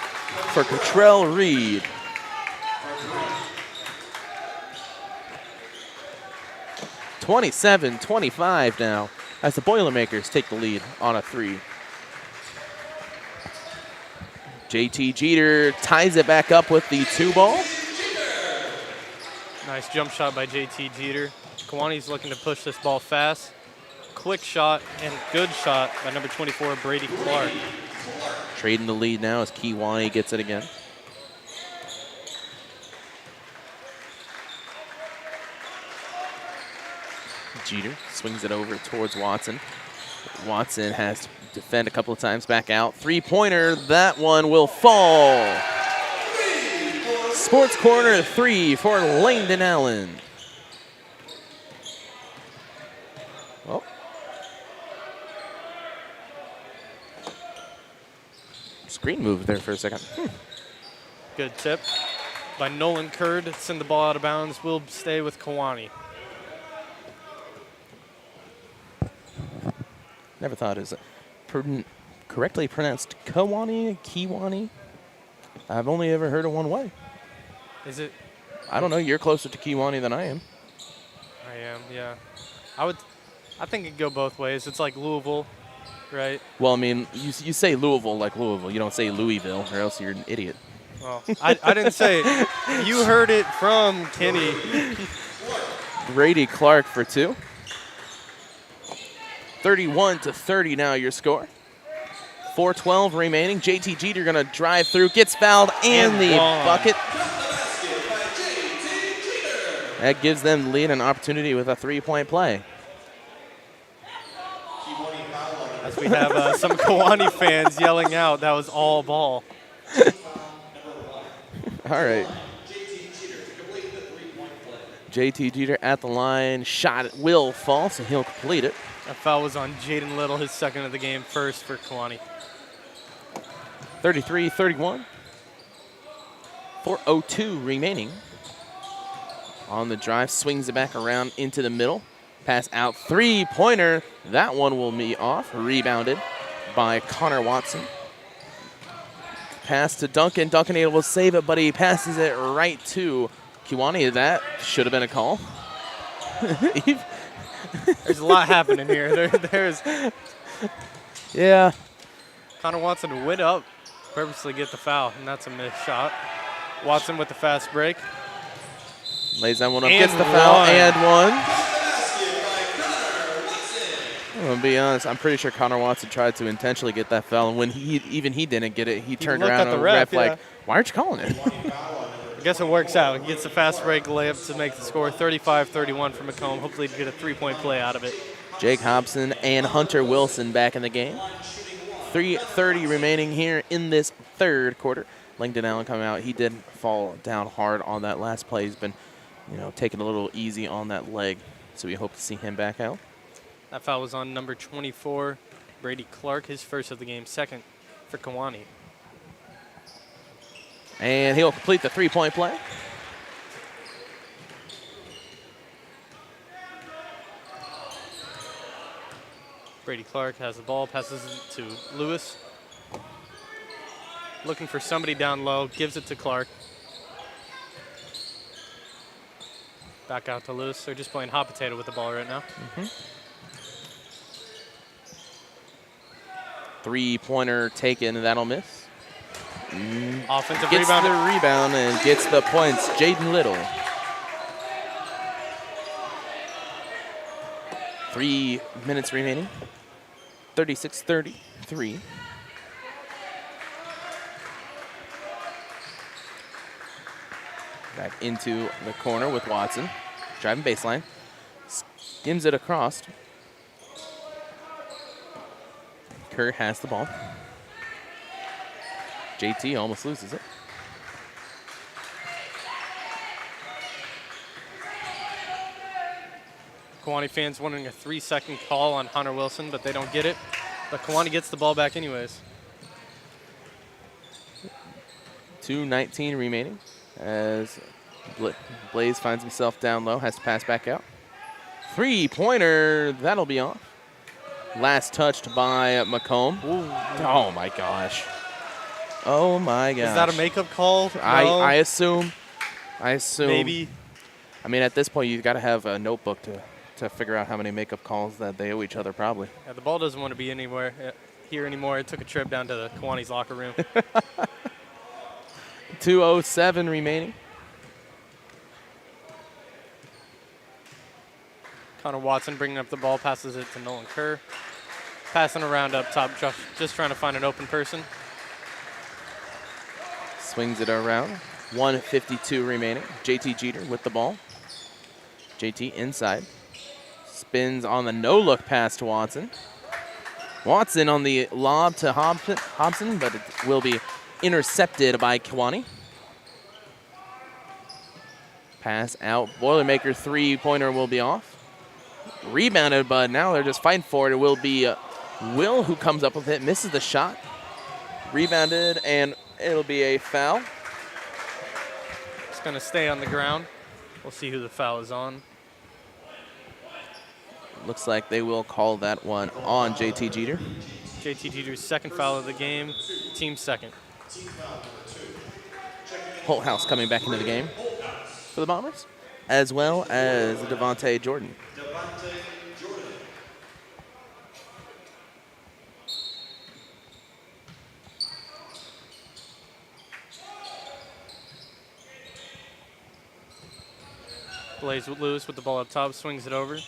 for Cottrell Reed. (27-25) now as the Boilermakers take the lead on a three. JT Jeter ties it back up with the 2-ball. Nice jump shot by JT Jeter. Kewanee's looking to push this ball fast. Quick shot and good shot by number 24, Brady Clark. Trading the lead now as Kewanee gets it again. Jeter swings it over towards Watson. Watson has to defend a couple of times, back out. Three-pointer, that one will fall. Sports corner three for Langdon Allen. Oh. Screen move there for a second. Good tip by Nolan Kerr to send the ball out of bounds. Will stay with Kewanee. Never thought is it correctly pronounced Kewanee? I've only ever heard it one way. Is it? I don't know. You're closer to Kewanee than I am. I am, yeah. I think it'd go both ways. It's like Louisville, right? Well, I mean, you say Louisville like Louisville. You don't say Louisville, or else you're an idiot. Well, I didn't say it. You heard it from Kenny. Brady Clark for two. 31-30 now your score. 4:12 remaining. JT Jeter gonna drive through, gets fouled, and the bucket. That gives them the lead and opportunity with a three-point play. As we have some Kewanee fans yelling out, that was all ball. All right. JT Jeter at the line. Shot will fall, so he'll complete it. That foul was on Jaden Little, his second of the game, first for Kewanee. 33-31. 4:02 remaining. On the drive, swings it back around into the middle. Pass out, three-pointer. That one will be off. Rebounded by Connor Watson. Pass to Duncan. Duncan able to save it, but he passes it right to Kewanee. That should have been a call. There's a lot happening here. There's yeah. Connor Watson went up, purposely get the foul, and that's a missed shot. Watson with the fast break. Lays that one up, gets the foul, and one. I'm going to be honest, I'm pretty sure Connor Watson tried to intentionally get that foul, and when he didn't get it, he turned around at and the ref like, why aren't you calling it? I guess it works out. He gets the fast break layup to make the score 35-31 for Macomb. Hopefully to get a three-point play out of it. Jake Hobson and Hunter Wilson back in the game. 3:30 remaining here in this third quarter. Langdon Allen coming out. He did fall down hard on that last play. He's been, taking a little easy on that leg, so we hope to see him back out. That foul was on number 24, Brady Clark, his first of the game, second for Kewanee. And he'll complete the three-point play. Brady Clark has the ball, passes it to Lewis. looking for somebody down low, gives it to Clark. Back out to Lewis. They're just playing hot potato with the ball right now. Three-pointer taken, and that'll miss. Offensive gets rebound. the rebound and gets the points. Jaden Little. 3 minutes remaining. 36-33. Back into the corner with Watson. Driving baseline. Skims it across. Kerr has the ball. JT almost loses it. Kewanee fans wanting a 3-second call on Hunter Wilson, but they don't get it. But Kewanee gets the ball back anyways. 2:19 remaining as Blaze finds himself down low, has to pass back out. Three-pointer, that'll be off. Last touched by Macomb. Oh my gosh. Oh my gosh. Is that a makeup call? No. I assume. Maybe. I mean, at this point, you've got to have a notebook to figure out how many makeup calls that they owe each other, probably. Yeah, the ball doesn't want to be anywhere here anymore. It took a trip down to the Kewanee's locker room. 2:07 remaining. Connor Watson bringing up the ball, passes it to Nolan Kerr. Passing around up top, just trying to find an open person. Swings it around. 1:52 remaining. JT Jeter with the ball. JT inside. Spins on the no-look pass to Watson. Watson on the lob to Hobson, but it will be intercepted by Kewanee. Pass out. Boilermaker three-pointer will be off. Rebounded, but now they're just fighting for it. It will be Will who comes up with it, misses the shot. Rebounded, and it'll be a foul. It's going to stay on the ground. We'll see who the foul is on. Looks like they will call that one on JT Jeter. JT Jeter's second foul of the game, team second. Holthouse coming back into the game for the Bombers, as well as Devontae Jordan. Blaze Lewis with the ball up top, swings it over.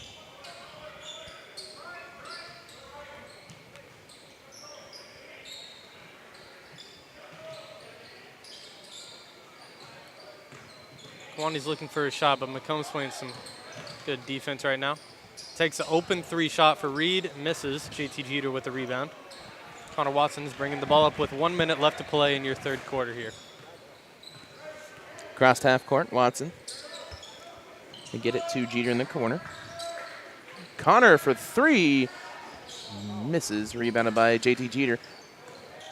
Kewanee's looking for a shot, but Macomb's playing some good defense right now. Takes an open three shot for Reed, misses. JT Jeter with the rebound. Connor Watson is bringing the ball up with 1 minute left to play in your third quarter here. Crossed half court, Watson. They get it to Jeter in the corner. Connor for three. Misses, rebounded by JT Jeter.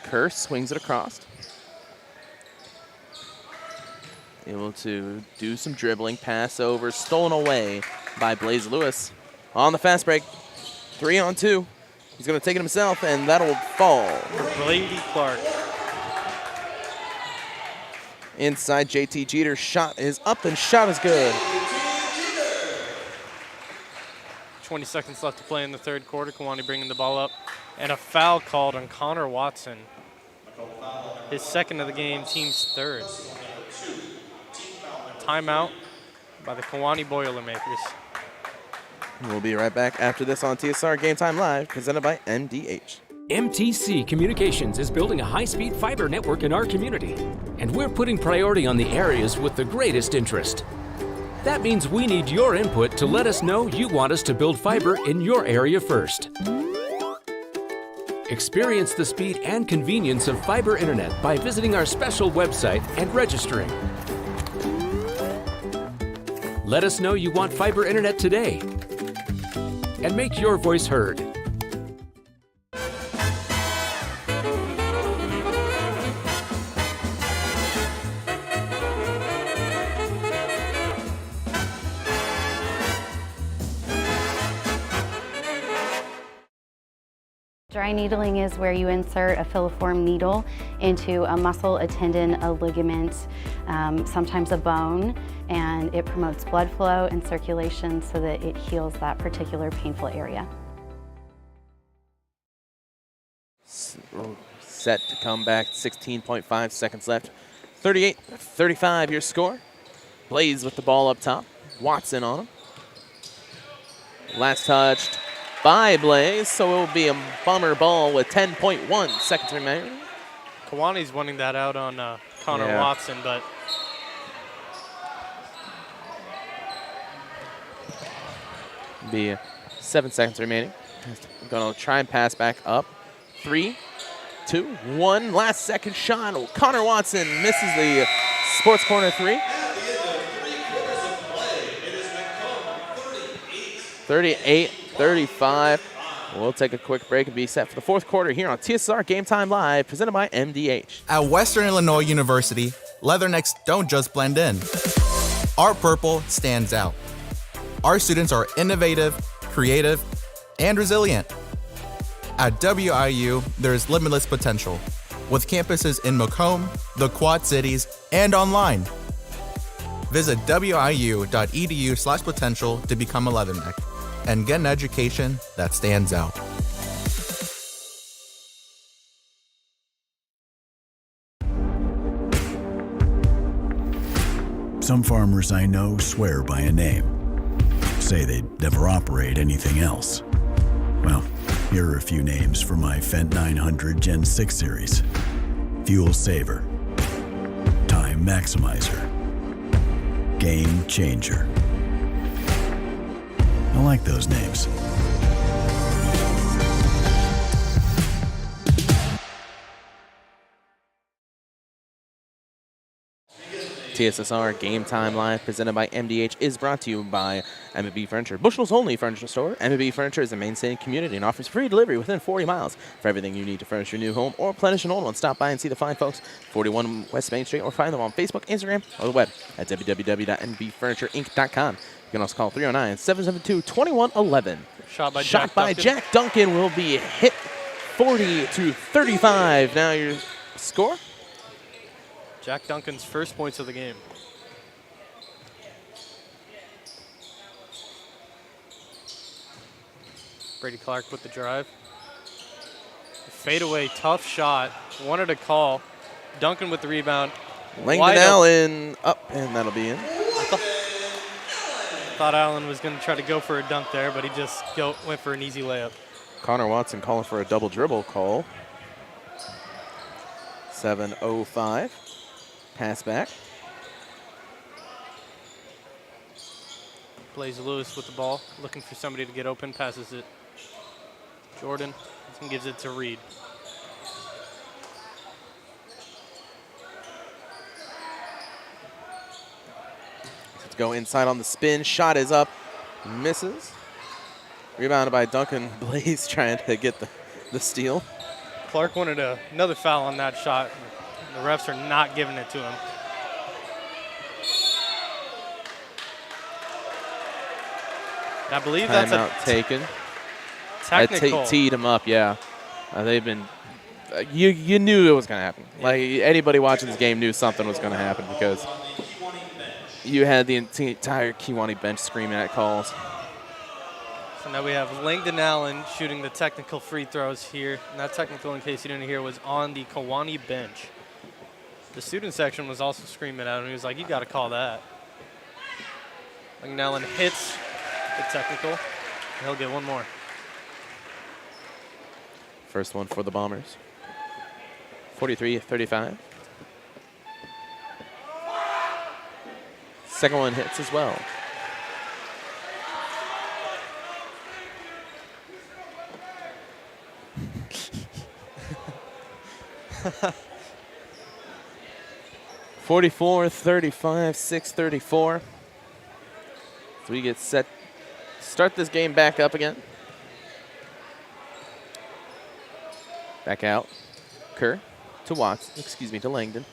Kerr swings it across. Able to do some dribbling, pass over, stolen away by Blaze Lewis. On the fast break, 3-on-2. He's going to take it himself, and that'll fall. For Brady Clark. Inside, JT Jeter. Shot is up, and shot is good. 20 seconds left to play in the third quarter. Kewanee bringing the ball up. And a foul called on Connor Watson. His second of the game, team's third. Timeout by the Kewanee Boilermakers. We'll be right back after this on TSSR Game Time Live, presented by MDH. MTC Communications is building a high-speed fiber network in our community, and we're putting priority on the areas with the greatest interest. That means we need your input to let us know you want us to build fiber in your area first. Experience the speed and convenience of fiber internet by visiting our special website and registering. Let us know you want fiber internet today, and make your voice heard. Dry needling is where you insert a filiform needle into a muscle, a tendon, a ligament, sometimes a bone, and it promotes blood flow and circulation so that it heals that particular painful area. Set to come back, 16.5 seconds left. 38-35 your score. Blaze with the ball up top. Watson on him. Last touched by Blaze, so it will be a Bomber ball with 10.1 seconds remaining. Kewanee's winning that out on Connor Watson, but be 7 seconds remaining. Gonna try and pass back up. 3, 2, 1. Last second shot. Connor Watson misses the sports corner 3. 38-35. We'll take a quick break and be set for the fourth quarter here on TSSR Game Time Live, presented by MDH. At Western Illinois University, leathernecks don't just blend in. Our purple stands out. Our students are innovative, creative, and resilient. At WIU, there's limitless potential, with campuses in Macomb, the Quad Cities, and online. Visit wiu.edu/potential to become a leatherneck and get an education that stands out. Some farmers I know swear by a name, say they'd never operate anything else. Well, here are a few names for my Fendt 900 Gen 6 series. Fuel Saver, Time Maximizer, Game Changer. I like those names. TSSR Game Time Live, presented by MDH, is brought to you by M&B Furniture, Bushnell's only furniture store. M&B Furniture is a mainstay community and offers free delivery within 40 miles. For everything you need to furnish your new home or replenish an old one, stop by and see the fine folks, 41 West Main Street, or find them on Facebook, Instagram, or the web at www.mbfurnitureinc.com. You can also call 309-772-2111. Shot by Jack Duncan will be hit 40-35. Now your score? Jack Duncan's first points of the game. Brady Clark with the drive. Fadeaway, tough shot. Wanted a call. Duncan with the rebound. Langdon Allen up, and that'll be in. Thought Allen was going to try to go for a dunk there, but he just went for an easy layup. Connor Watson calling for a double dribble call. 7:05. Pass back. Blaze Lewis with the ball, looking for somebody to get open, passes it. Jordan and gives it to Reed. Let's go inside on the spin. Shot is up. Misses. Rebounded by Duncan. Blaze trying to get the steal. Clark wanted another foul on that shot. The refs are not giving it to him. I believe that's timeout taken. Technical. I teed him up, yeah. They've been. You knew it was going to happen. Like anybody watching this game knew something was going to happen because you had the entire Kewanee bench screaming at calls. So now we have Langdon Allen shooting the technical free throws here. And that technical, in case you didn't hear, was on the Kewanee bench. The student section was also screaming at him. He was like, you got to call that. Langdon Allen hits the technical. And he'll get one more. First one for the Bombers. 43-35. Second one hits as well. (44-35), 6:34. So we get set. Start this game back up again. Back out. Kerr to to Langdon.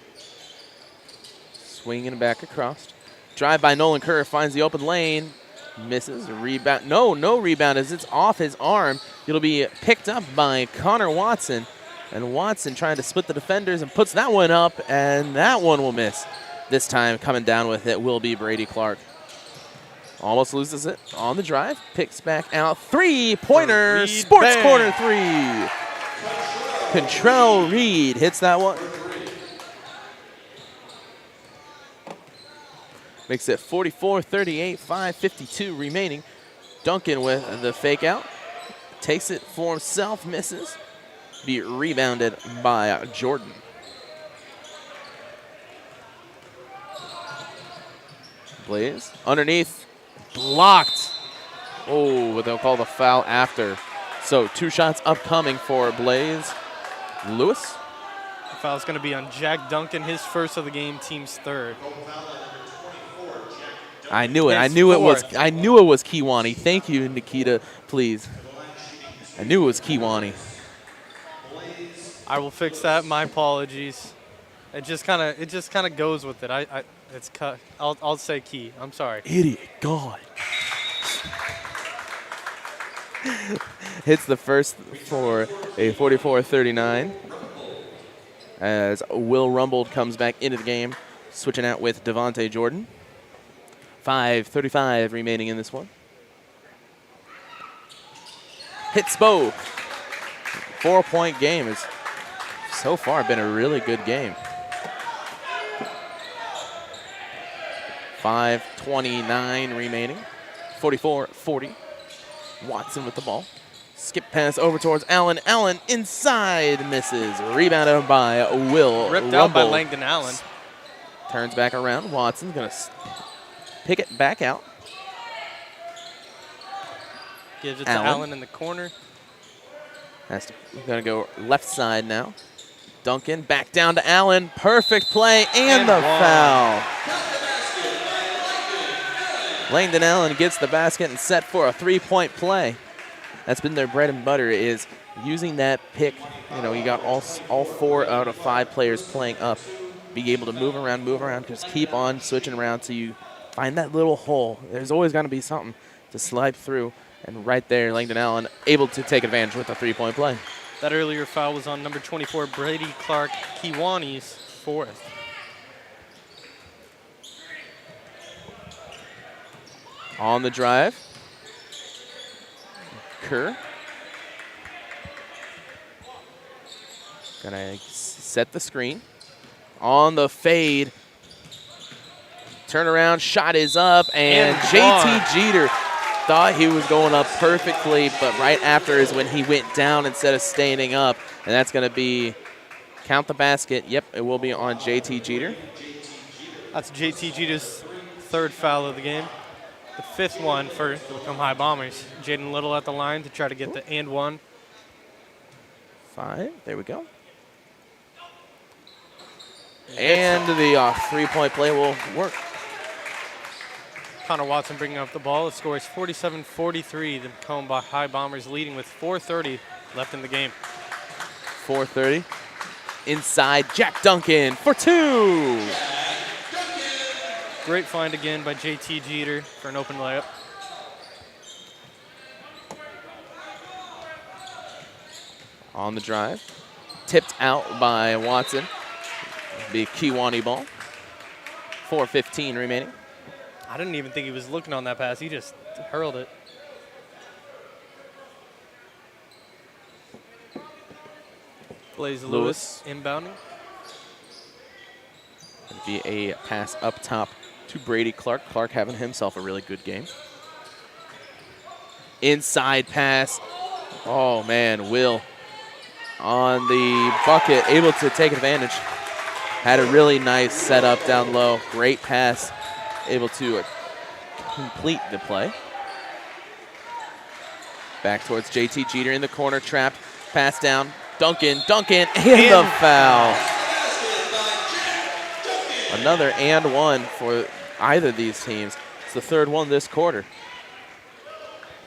Swinging back across. Drive by Nolan Kerr, finds the open lane. Misses. Rebound. No rebound as it's off his arm. It'll be picked up by Connor Watson. And Watson trying to split the defenders and puts that one up, and that one will miss. This time coming down with it will be Brady Clark. Almost loses it on the drive. Picks back out. Three-pointer. Sports bang. Corner three. Contrell Reed hits that one. Makes it 44-38, 5:52 remaining. Duncan with the fake out. Takes it for himself, misses. Be rebounded by Jordan. Blaze underneath, blocked. Oh, but they'll call the foul after. So 2 shots upcoming for Blaze. Lewis. The foul's going to be on Jack Duncan, his first of the game, team's third. I knew it. His I knew it was. fourth. I knew it was Kewanee. Thank you, Nikita. Please. I knew it was Kewanee. I will fix that. My apologies. It just kind of goes with it. It's cut. I'll say Key. I'm sorry. Idiot. God. Hits the first for a 44-39 as Will Rumbold comes back into the game, switching out with Devontae Jordan. 5:35 remaining in this one. Hits both. 4-point game has so far been a really good game. 5:29 remaining. 44-40. Watson with the ball. Skip pass over towards Allen. Allen inside, misses. Rebounded by Will Ripped Rumbold. out by Langdon Allen. Turns back around. Watson's going to pick it back out. Gives it to Allen in the corner. That's going to go left side now. Duncan back down to Allen. Perfect play and the foul. Langdon Allen gets the basket and set for a 3-point play. That's been their bread and butter, is using that pick. You know, you got all 4 out of 5 players playing up. Be able to move around, just keep on switching around till you find that little hole. There's always going to be something to slide through. And right there, Langdon Allen able to take advantage with a 3-point play. That earlier foul was on number 24, Brady Clark, Kewanee's fourth. On the drive, Kerr. Gonna set the screen. On the fade. Turnaround shot is up, and JT Jeter thought he was going up perfectly, but right after is when he went down instead of standing up, and that's going to be count the basket. Yep, it will be on JT Jeter. That's JT Jeter's third foul of the game. The 5th one for the Macomb High Bombers. Jaden Little at the line to try to get the and one. 5, there we go. And the 3-point play will work. Connor Watson bringing up the ball. The score is 47-43. The Macomb High Bombers leading with 4:30 left in the game. 4:30. Inside, Jack Duncan for 2. Great find again by JT Jeter for an open layup. On the drive. Tipped out by Watson. Be a Kewanee ball. 4:15 remaining. I didn't even think he was looking on that pass. He just hurled it. Blaze Lewis inbounding. It'd be a pass up top to Brady Clark. Clark having himself a really good game. Inside pass. Oh, man, Will on the bucket, able to take advantage. Had a really nice setup down low. Great pass, able to complete the play. Back towards JT Jeter in the corner, trapped, pass down. Duncan, and the foul. Another and one for either of these teams. It's the third one this quarter.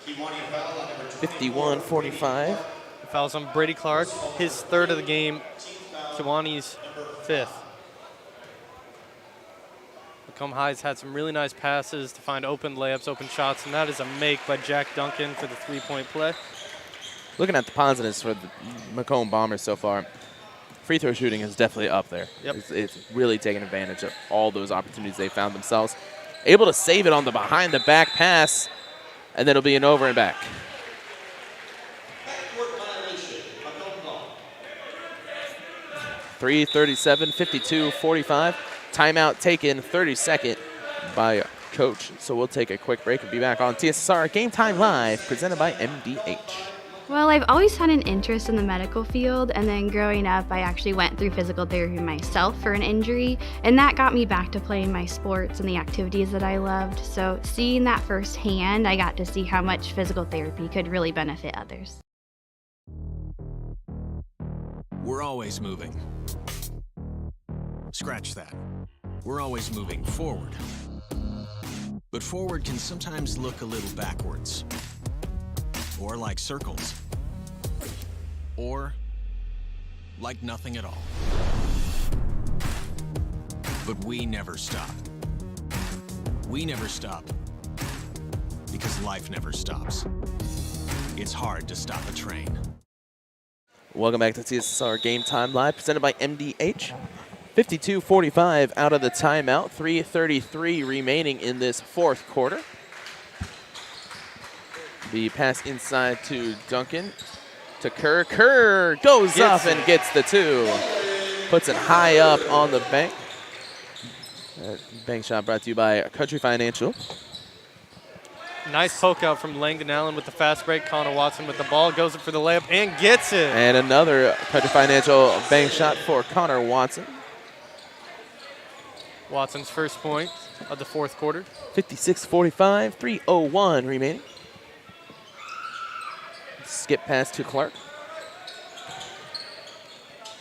51-45. Fouls on Brady Clark, his third of the game. Kewanee's 5th. Macomb High's had some really nice passes to find open layups, open shots, and that is a make by Jack Duncan for the three-point play. Looking at the positives for the Macomb Bombers so far, free throw shooting is definitely up there. Yep. It's really taking advantage of all those opportunities they found themselves. Able to save it on the behind-the-back pass, and then it'll be an over and back. 3:37, 52-45. Timeout taken, 32nd by Coach. So we'll take a quick break and be back on TSSR Game Time Live, presented by MDH. Well, I've always had an interest in the medical field, and then growing up, I actually went through physical therapy myself for an injury, and that got me back to playing my sports and the activities that I loved. So seeing that firsthand, I got to see how much physical therapy could really benefit others. We're always moving. Scratch that. We're always moving forward. But forward can sometimes look a little backwards. Or like circles. Or like nothing at all. But we never stop. We never stop because life never stops. It's hard to stop a train. Welcome back to TSSR Game Time Live, presented by MDH. 52-45 out of the timeout. 3:33 remaining in this fourth quarter. The pass inside to Duncan, to Kerr. Kerr goes up and gets the two. Puts it high up on the bank. Bank shot brought to you by Country Financial. Nice poke out from Langdon Allen with the fast break. Connor Watson with the ball, goes up for the layup and gets it. And another Country Financial bank shot for Connor Watson. Watson's first point of the fourth quarter. 56-45, 3:01 remaining. Skip pass to Clark.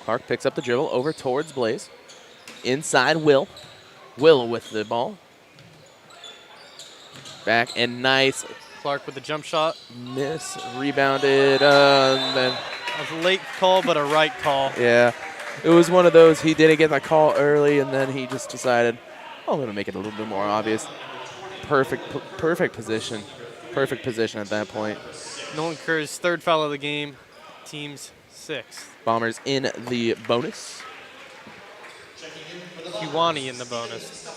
Clark picks up the dribble over towards Blaze. Inside, Will. Will with the ball. Back and nice. Clark with the jump shot. Miss, rebounded. Then A late call, but a right call. yeah, it was one of those. He didn't get the call early, and then he just decided, oh, I'm going to make it a little bit more obvious. Perfect position. Perfect position at that point. Nolan Kerr's third foul of the game. Team's sixth. Bombers in the bonus. Kewanee in the bonus.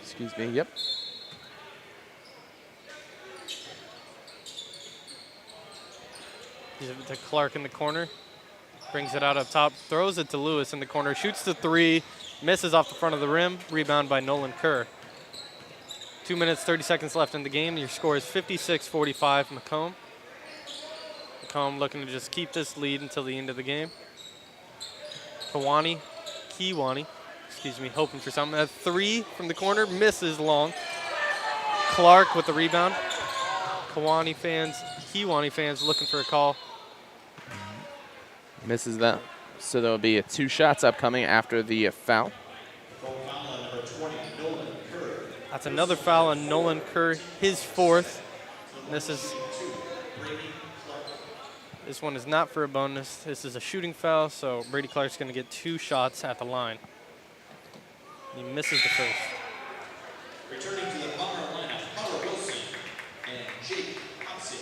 Excuse me, yep. Gives it to Clark in the corner. Brings it out up top. Throws it to Lewis in the corner. Shoots the three. Misses off the front of the rim. Rebound by Nolan Kerr. 2 minutes, 30 seconds left in the game. Your score is 56-45 Macomb. Macomb looking to just keep this lead until the end of the game. Kewanee, hoping for something. A three from the corner, misses long. Clark with the rebound. Kewanee fans looking for a call. Misses that. So there'll be 2 shots upcoming after the foul. That's another foul on Nolan Kerr, his fourth. And this one is not for a bonus. This is a shooting foul, so Brady Clark's going to get 2 shots at the line. He misses the first. Returning to the Bomber lineup, Hunter Wilson and Jake Hudson.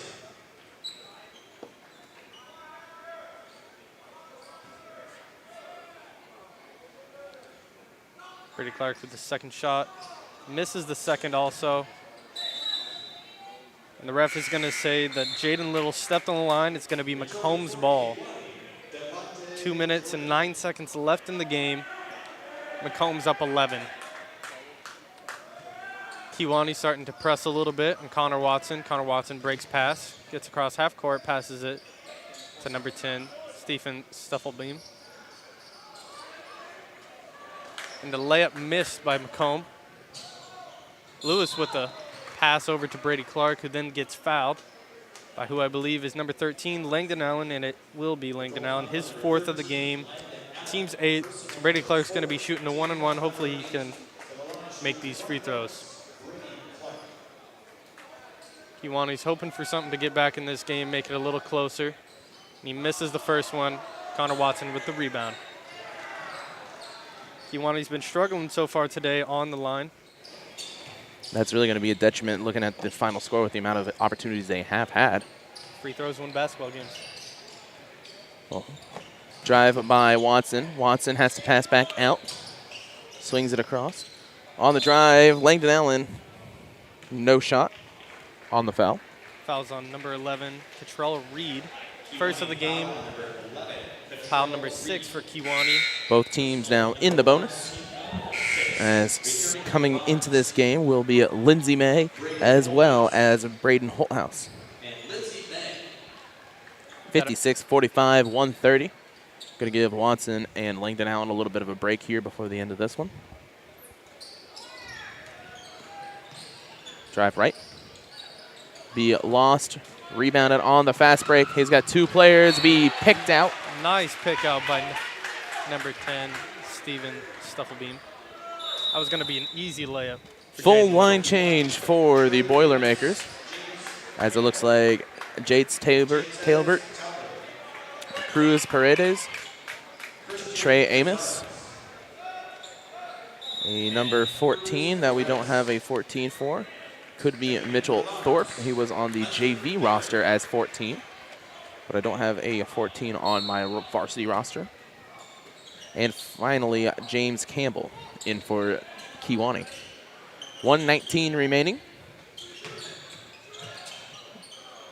Brady Clark with the second shot. Misses the second also. And the ref is going to say that Jaden Little stepped on the line. It's going to be Macomb's ball. 2 minutes and 9 seconds left in the game. Macomb's up 11. Kewanee starting to press a little bit on Connor Watson. Connor Watson breaks pass, gets across half court, passes it to number 10, Stephen Stuffelbeam. And the layup missed by Macomb. Lewis with the pass over to Brady Clark, who then gets fouled by who I believe is number 13, Langdon Allen, and it will be Langdon Allen, his fourth of the game. Team's 8. So Brady Clark's going to be shooting a 1-on-1. Hopefully he can make these free throws. Kewanee's hoping for something to get back in this game, make it a little closer. And he misses the first one. Connor Watson with the rebound. Kewanee's been struggling so far today on the line. That's really going to be a detriment looking at the final score with the amount of opportunities they have had. Free throws win basketball games. Well, drive by Watson. Watson has to pass back out. Swings it across. On the drive, Langdon Allen, no shot on the foul. Fouls on number 11, Catrell Reed. First of the game. Foul number 6 for Kewanee. Both teams now in the bonus. As coming into this game will be Lindsey May as well as Braden Holthouse. 56-45, 130. Going to give Watson and Langdon Allen a little bit of a break here before the end of this one. Drive right. Be lost. Rebounded on the fast break. He's got 2 players be picked out. Nice pick out by number 10, Steven Stufflebeam. That was going to be an easy layup. Full line change for the Boilermakers. As it looks like Jates Talbert, Cruz Paredes, Trey Amos, a number 14 that we don't have a 14 for. Could be Mitchell Thorpe. He was on the JV roster as 14, but I don't have a 14 on my varsity roster. And finally, James Campbell in for Kewanee. 1:19 remaining.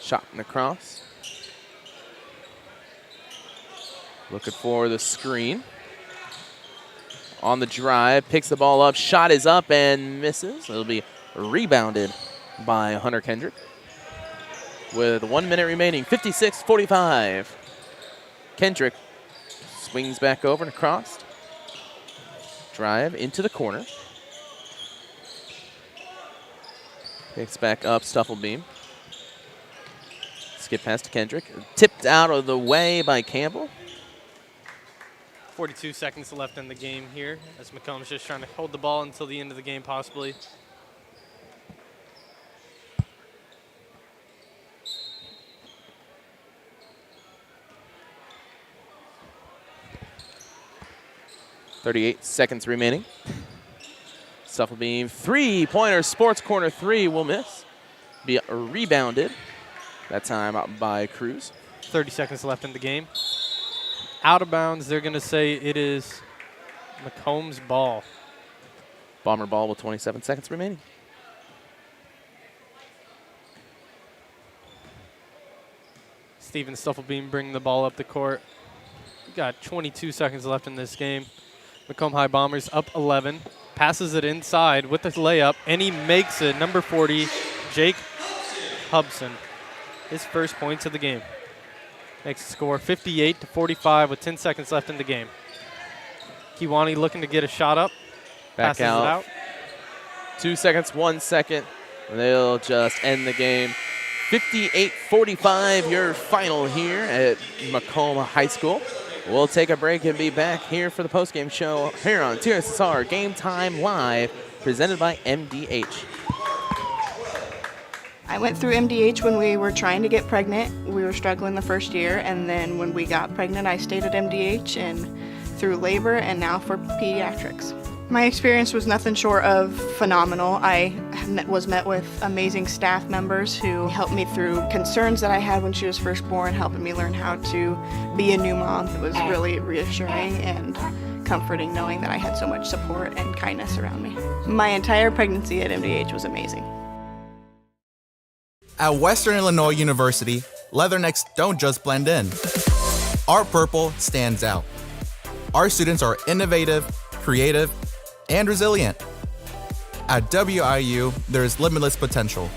Shot in the cross. Looking for the screen. On the drive, picks the ball up. Shot is up and misses. It'll be rebounded by Hunter Kendrick. With 1 minute remaining, 56-45. Kendrick swings back over and across. Drive into the corner. Picks back up Stufflebeam. Skip pass to Kendrick. Tipped out of the way by Campbell. 42 seconds left in the game here as Macomb's just trying to hold the ball until the end of the game possibly. .38 seconds remaining. Stufflebeam, 3-pointer, sports corner 3 will miss. Be rebounded, that time by Cruz. 30 seconds left in the game. Out of bounds, they're going to say it is Macomb's ball. Bomber ball with 27 seconds remaining. Steven Stufflebeam bringing the ball up the court. We've got 22 seconds left in this game. Macomb High Bombers up 11. Passes it inside with the layup, and he makes it. Number 40, Jake Hubson. His first points of the game. Makes the score 58-45 with 10 seconds left in the game. Kewanee looking to get a shot up. Back passes it out. 2 seconds, 1 second. They'll just end the game. 58-45, your final here at Macomb High School. We'll take a break and be back here for the postgame show here on TSSR Game Time Live, presented by MDH. I went through MDH when we were trying to get pregnant. We were struggling the first year, and then when we got pregnant, I stayed at MDH and through labor and now for pediatrics. My experience was nothing short of phenomenal. I was met with amazing staff members who helped me through concerns that I had when she was first born, helping me learn how to be a new mom. It was really reassuring and comforting knowing that I had so much support and kindness around me. My entire pregnancy at MDH was amazing. At Western Illinois University, leathernecks don't just blend in. Our purple stands out. Our students are innovative, creative, and resilient. At WIU, there's limitless potential,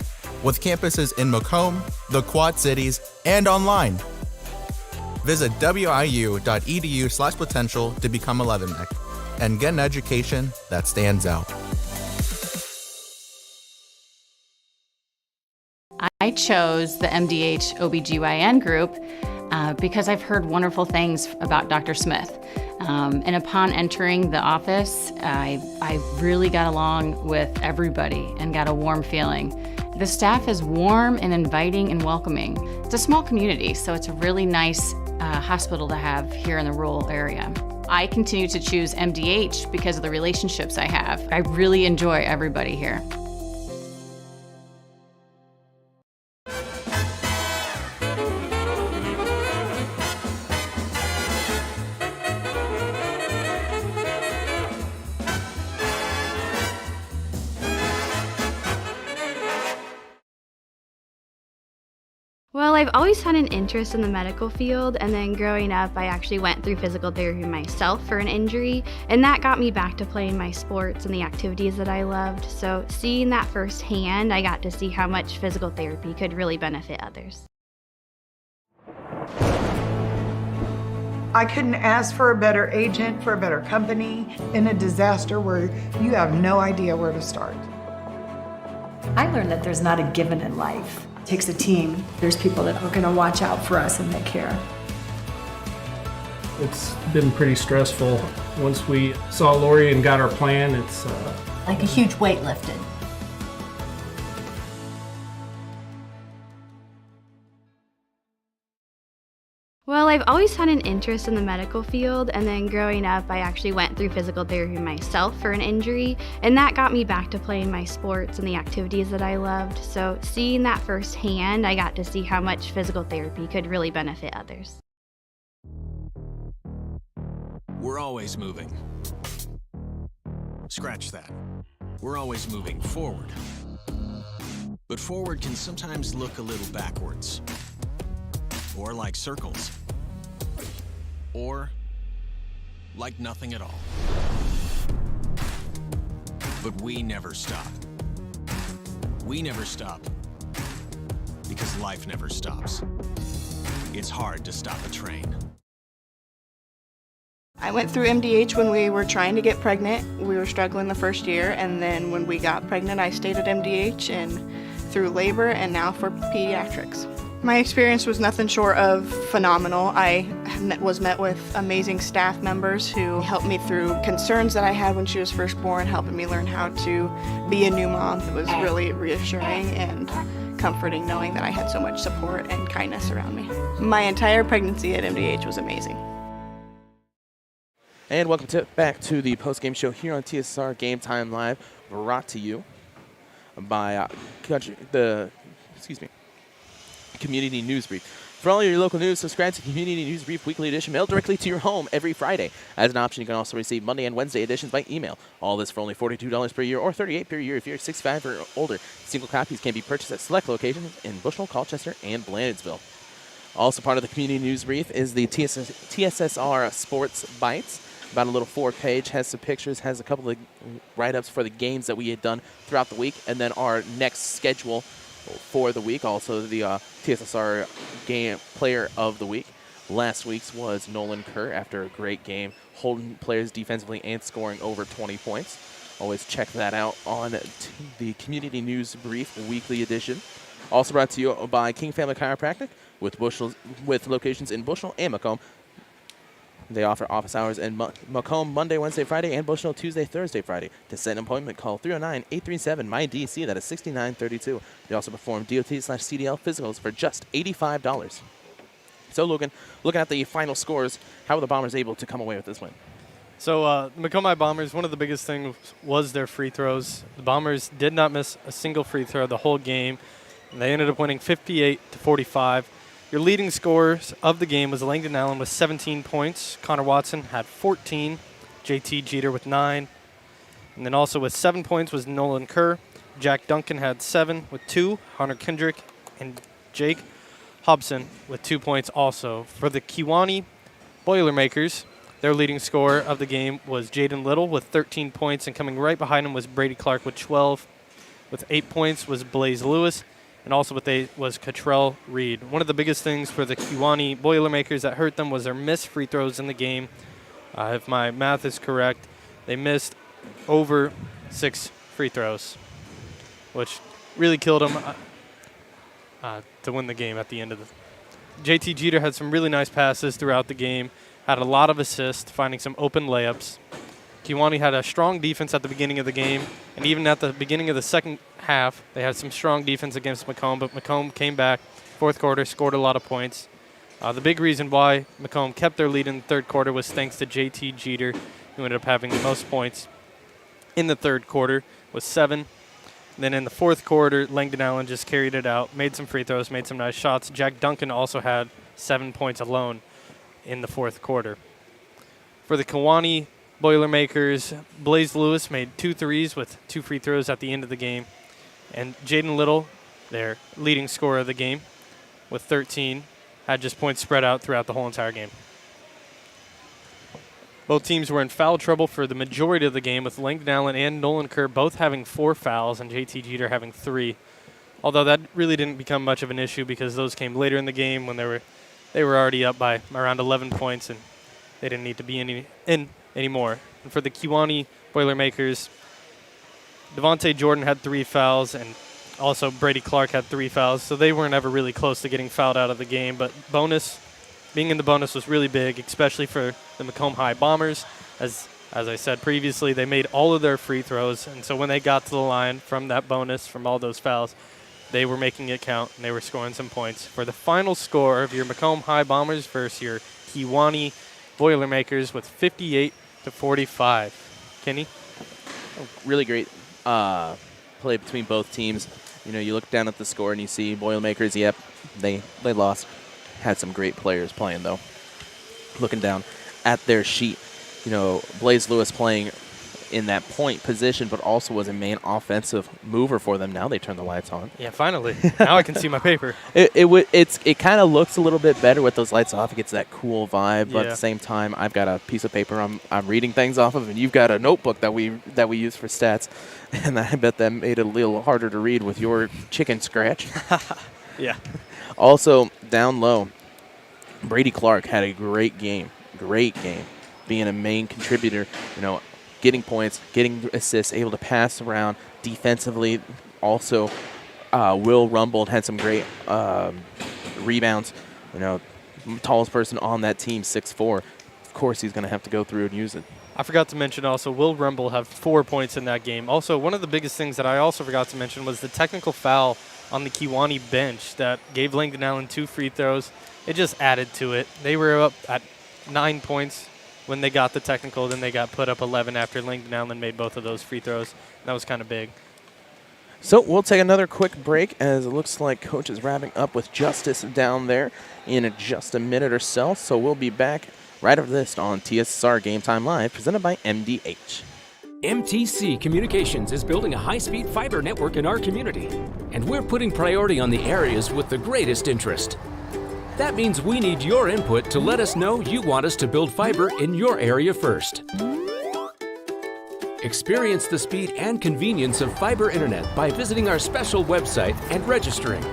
with campuses in Macomb, the Quad Cities, and online. Visit wiu.edu/potential to become a leatherneck and get an education that stands out. I chose the MDH OBGYN group because I've heard wonderful things about Dr. Smith. And upon entering the office, I really got along with everybody and got a warm feeling. The staff is warm and inviting and welcoming. It's a small community, so it's a really nice hospital to have here in the rural area. I continue to choose MDH because of the relationships I have. I really enjoy everybody here. I've always had an interest in the medical field, and then growing up, I actually went through physical therapy myself for an injury, and that got me back to playing my sports and the activities that I loved. So seeing that firsthand, I got to see how much physical therapy could really benefit others. I couldn't ask for a better agent, for a better company in a disaster where you have no idea where to start. I learned that there's not a given in life. It takes a team. There's people that are going to watch out for us and they care. It's been pretty stressful. Once we saw Lori and got our plan, it's like a huge weight lifted. Well, I've always had an interest in the medical field, and then growing up, I actually went through physical therapy myself for an injury, and that got me back to playing my sports and the activities that I loved. So seeing that firsthand, I got to see how much physical therapy could really benefit others. We're always moving. Scratch that. We're always moving forward. But forward can sometimes look a little backwards. Or like circles. Or like nothing at all. But we never stop. We never stop because life never stops. It's hard to stop a train. I went through MDH when we were trying to get pregnant. We were struggling the first year, and then when we got pregnant, I stayed at MDH and through labor and now for pediatrics. My experience was nothing short of phenomenal. I was met with amazing staff members who helped me through concerns that I had when she was first born, helping me learn how to be a new mom. It was really reassuring and comforting knowing that I had so much support and kindness around me. My entire pregnancy at MDH was amazing. And welcome back to the post-game show here on TSSR Game Time Live, brought to you by Community News Brief. For all your local news, subscribe to Community News Brief Weekly Edition, mailed directly to your home every Friday. As an option, you can also receive Monday and Wednesday editions by email. All this for only $42 per year or $38 per year if you're 65 or older. Single copies can be purchased at select locations in Bushnell, Colchester, and Blandonsville. Also part of the Community News Brief is the TSSR Sports Bites. About a little 4-page, has some pictures, has a couple of write-ups for the games that we had done throughout the week, and then our next schedule for the week, also the TSSR Game Player of the Week. Last week's was Nolan Kerr after a great game, holding players defensively and scoring over 20 points. Always check that out on the Community News Brief Weekly Edition. Also brought to you by King Family Chiropractic with locations in Bushnell and Macomb. They offer office hours in Macomb Monday, Wednesday, Friday, and Bushnell Tuesday, Thursday, Friday. To set an appointment, call 309-837-MY-DC. That is $69.32. They also perform DOT/CDL physicals for just $85. So, Logan, looking at the final scores, how were the Bombers able to come away with this win? So, the Macomb Bombers, one of the biggest things was their free throws. The Bombers did not miss a single free throw the whole game, and they ended up winning 58-45. Your leading scorers of the game was Langdon Allen with 17 points. Connor Watson had 14. JT Jeter with 9. And then also with 7 points was Nolan Kerr. Jack Duncan had 7 with 2. Hunter Kendrick and Jake Hobson with 2 points also. For the Kewanee Boilermakers, their leading scorer of the game was Jaden Little with 13 points. And coming right behind him was Brady Clark with 12. With 8 points was Blaze Lewis. And also with 8 was Cottrell Reed. One of the biggest things for the Kewanee Boilermakers that hurt them was their missed free throws in the game. If my math is correct, they missed over 6 free throws, which really killed them to win the game at the end of the. JT Jeter had some really nice passes throughout the game, had a lot of assists, finding some open layups. Kewanee had a strong defense at the beginning of the game, and even at the beginning of the second half, they had some strong defense against Macomb, but Macomb came back, fourth quarter, scored a lot of points. The big reason why Macomb kept their lead in the third quarter was thanks to JT Jeter, who ended up having the most points in the third quarter, with 7. And then in the fourth quarter, Langdon Allen just carried it out, made some free throws, made some nice shots. Jack Duncan also had 7 points alone in the fourth quarter. For the Kewanee Boilermakers, Blaze Lewis made 2 threes with 2 free throws at the end of the game. And Jaden Little, their leading scorer of the game, with 13, had just points spread out throughout the whole entire game. Both teams were in foul trouble for the majority of the game, with Langdon Allen and Nolan Kerr both having 4 fouls and JT Jeter having 3. Although that really didn't become much of an issue because those came later in the game when they were already up by around 11 points and they didn't need to be in anymore. And for the Kewanee Boilermakers, Devontae Jordan had 3 fouls and also Brady Clark had 3 fouls, so they weren't ever really close to getting fouled out of the game. But being in the bonus was really big, especially for the Macomb High Bombers. As I said previously, they made all of their free throws, and so when they got to the line from that bonus, from all those fouls, they were making it count, and they were scoring some points. For the final score of your Macomb High Bombers versus your Kewanee Boilermakers with 58-45. Kenny? Really great play between both teams. You know, you look down at the score and you see Boilermakers, yep, they lost. Had some great players playing, though. Looking down at their sheet, you know, Blaze Lewis playing in that point position, but also was a main offensive mover for them. Now they turn the lights on. Yeah, finally. Now I can see my paper. It kind of looks a little bit better with those lights off. It gets that cool vibe, but at the same time, I've got a piece of paper I'm reading things off of, and you've got a notebook that we use for stats, and I bet that made it a little harder to read with your chicken scratch. Yeah. Also, down low, Brady Clark had a great game, being a main contributor, you know, getting points, getting assists, able to pass around defensively. Also, Will Rumbold had some great rebounds. You know, tallest person on that team, 6'4". Of course, he's going to have to go through and use it. I forgot to mention also, Will Rumbold had 4 points in that game. Also, one of the biggest things that I also forgot to mention was the technical foul on the Kewanee bench that gave Langdon Allen 2 free throws. It just added to it. They were up at 9 points when they got the technical. Then they got put up 11 after Langdon Allen made both of those free throws. That was kind of big. So we'll take another quick break as it looks like Coach is wrapping up with Justice down there in just a minute or so. So we'll be back right after this on TSSR Game Time Live, presented by MDH. MTC Communications is building a high-speed fiber network in our community, and we're putting priority on the areas with the greatest interest. That means we need your input to let us know you want us to build fiber in your area first. Experience the speed and convenience of fiber internet by visiting our special website and registering.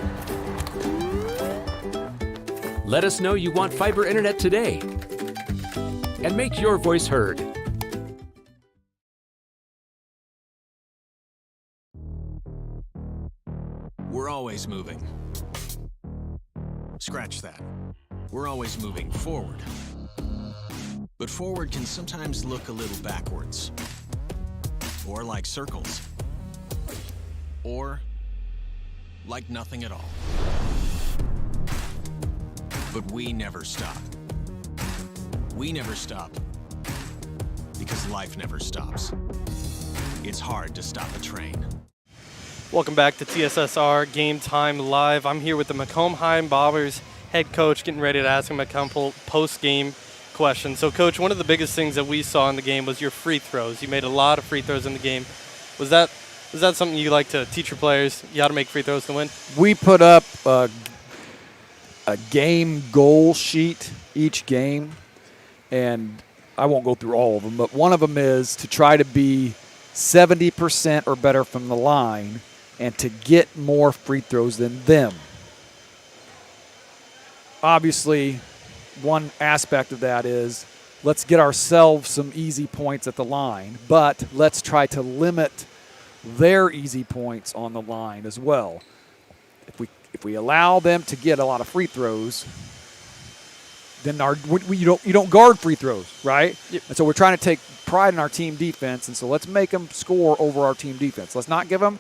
Let us know you want fiber internet today, and make your voice heard. We're always moving. Scratch that. We're always moving forward. But forward can sometimes look a little backwards. Or like circles. Or like nothing at all. But we never stop. We never stop because life never stops. It's hard to stop a train. Welcome back to TSSR Game Time Live. I'm here with the Macomb High Bombers head coach, getting ready to ask him a couple post-game questions. So, Coach, one of the biggest things that we saw in the game was your free throws. You made a lot of free throws in the game. Was that something you like to teach your players? You got to make free throws to win? We put up a game goal sheet each game, and I won't go through all of them, but one of them is to try to be 70% or better from the line and to get more free throws than them. Obviously, one aspect of that is let's get ourselves some easy points at the line, but let's try to limit their easy points on the line as well. If we allow them to get a lot of free throws, then you don't guard free throws, right? Yep. And so we're trying to take pride in our team defense, and so let's make them score over our team defense. Let's not give them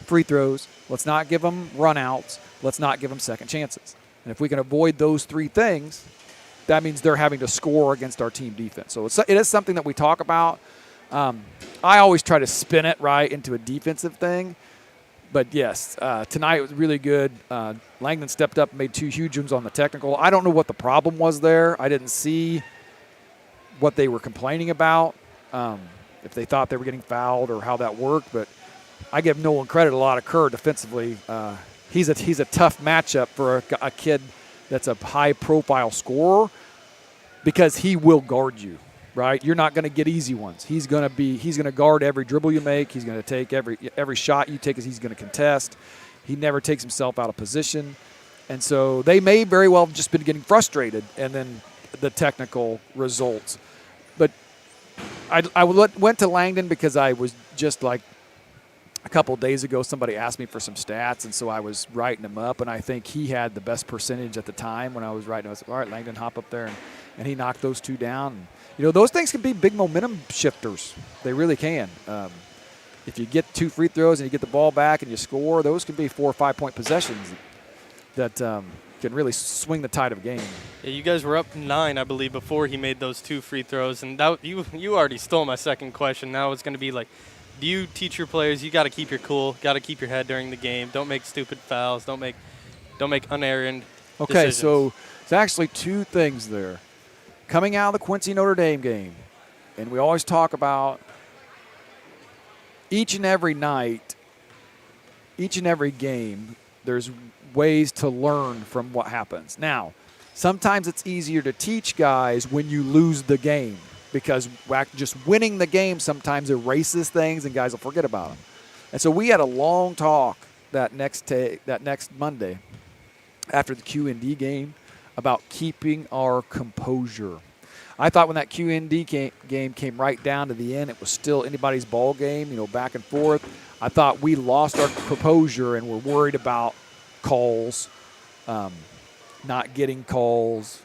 free throws. Let's not give them runouts. Let's not give them second chances. And if we can avoid those 3 things, that means they're having to score against our team defense. So it is something that we talk about. I always try to spin it right into a defensive thing. But, yes, tonight was really good. Langdon stepped up and made 2 huge ones on the technical. I don't know what the problem was there. I didn't see what they were complaining about, if they thought they were getting fouled or how that worked. But I give Nolan credit a lot of Kerr defensively. he's a tough matchup for a kid that's a high-profile scorer because he will guard you, right? You're not going to get easy ones. He's going to guard every dribble you make. He's going to take every shot you take. He's going to contest. He never takes himself out of position. And so they may very well have just been getting frustrated and then the technical results. But I went to Langdon because I was just like a couple of days ago somebody asked me for some stats, and so I was writing them up, and I think he had the best percentage at the time when I was writing. I was like, all right, Langdon, hop up there, and he knocked those two down. And, those things can be big momentum shifters. They really can. If you get 2 free throws and you get the ball back and you score, those can be 4 or 5 point possessions that can really swing the tide of a game. Yeah, you guys were up 9, I believe, before he made those 2 free throws, and you already stole my second question. Now it's going to be like, do you teach your players you got to keep your cool, got to keep your head during the game, don't make stupid fouls, don't make unerrant decisions. So it's actually 2 things there. Coming out of the Quincy Notre Dame game, and we always talk about each and every night, each and every game, there's ways to learn from what happens. Now, sometimes it's easier to teach guys when you lose the game because just winning the game sometimes erases things and guys will forget about them. And so we had a long talk that next Monday after the QND game about keeping our composure. I thought when that QND game came right down to the end, it was still anybody's ball game, back and forth. I thought we lost our composure and were worried about calls, not getting calls,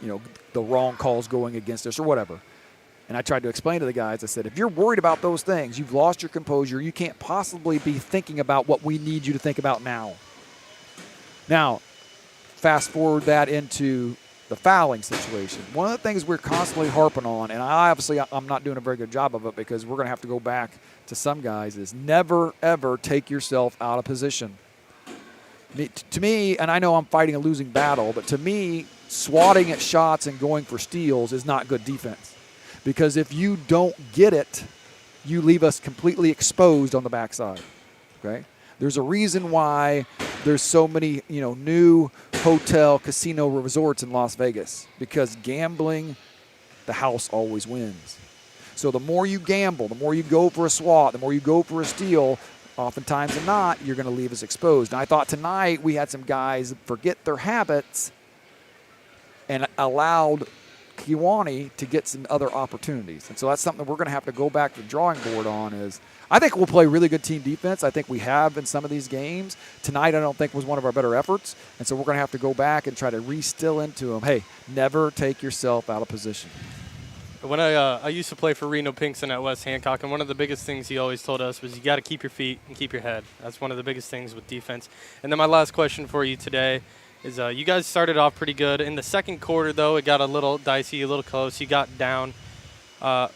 the wrong calls going against us or whatever. And I tried to explain to the guys, I said, if you're worried about those things, you've lost your composure, you can't possibly be thinking about what we need you to think about now. Now, fast forward that into the fouling situation. One of the things we're constantly harping on, and I'm not doing a very good job of it because we're going to have to go back to some guys, is never, ever take yourself out of position. To me, and I know I'm fighting a losing battle, but to me, swatting at shots and going for steals is not good defense. Because if you don't get it, you leave us completely exposed on the backside. Okay? There's a reason why there's so many, new hotel, casino resorts in Las Vegas. Because gambling, the house always wins. So the more you gamble, the more you go for a swat, the more you go for a steal, oftentimes than not, you're going to leave us exposed. And I thought tonight we had some guys forget their habits and allowed Kewanee to get some other opportunities. And so that's something we're going to have to go back to the drawing board on is I think we'll play really good team defense. I think we have in some of these games. Tonight I don't think was one of our better efforts. And so we're going to have to go back and try to restill into them, hey, never take yourself out of position. When I used to play for Reno Pinkston at West Hancock, and one of the biggest things he always told us was you got to keep your feet and keep your head. That's one of the biggest things with defense. And then my last question for you today is you guys started off pretty good. In the second quarter, though, it got a little dicey, a little close. You got down. What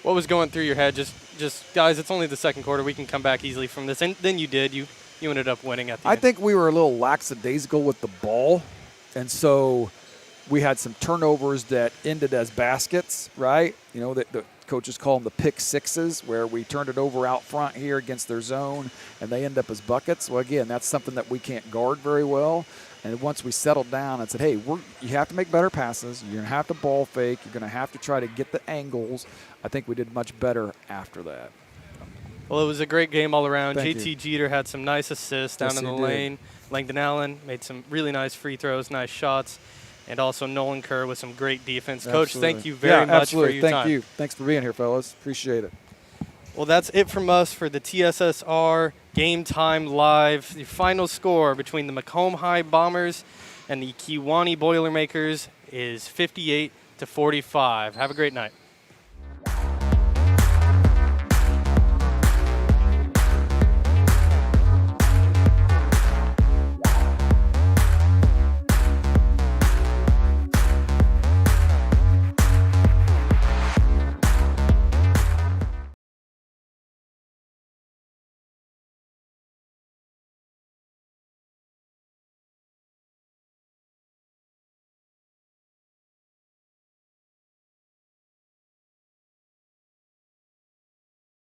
was going through your head? Just guys, it's only the second quarter. We can come back easily from this. And then you did. You ended up winning at the end. I think we were a little lackadaisical with the ball, and so we had some turnovers that ended as baskets, right? The coaches call them the pick sixes, where we turned it over out front here against their zone, and they end up as buckets. Well, again, that's something that we can't guard very well. And once we settled down and said, hey, you have to make better passes. You're going to have to ball fake. You're going to have to try to get the angles. I think we did much better after that. Well, it was a great game all around. Thank JT you. Jeter had some nice assists down in the lane. Langdon Allen made some really nice free throws, nice shots. And also Nolan Kerr with some great defense. Coach, thank you very much for your time. Thank you. Thanks for being here, fellas. Appreciate it. Well, that's it from us for the TSSR Game Time Live. The final score between the Macomb High Bombers and the Kewanee Boilermakers is 58-45. Have a great night.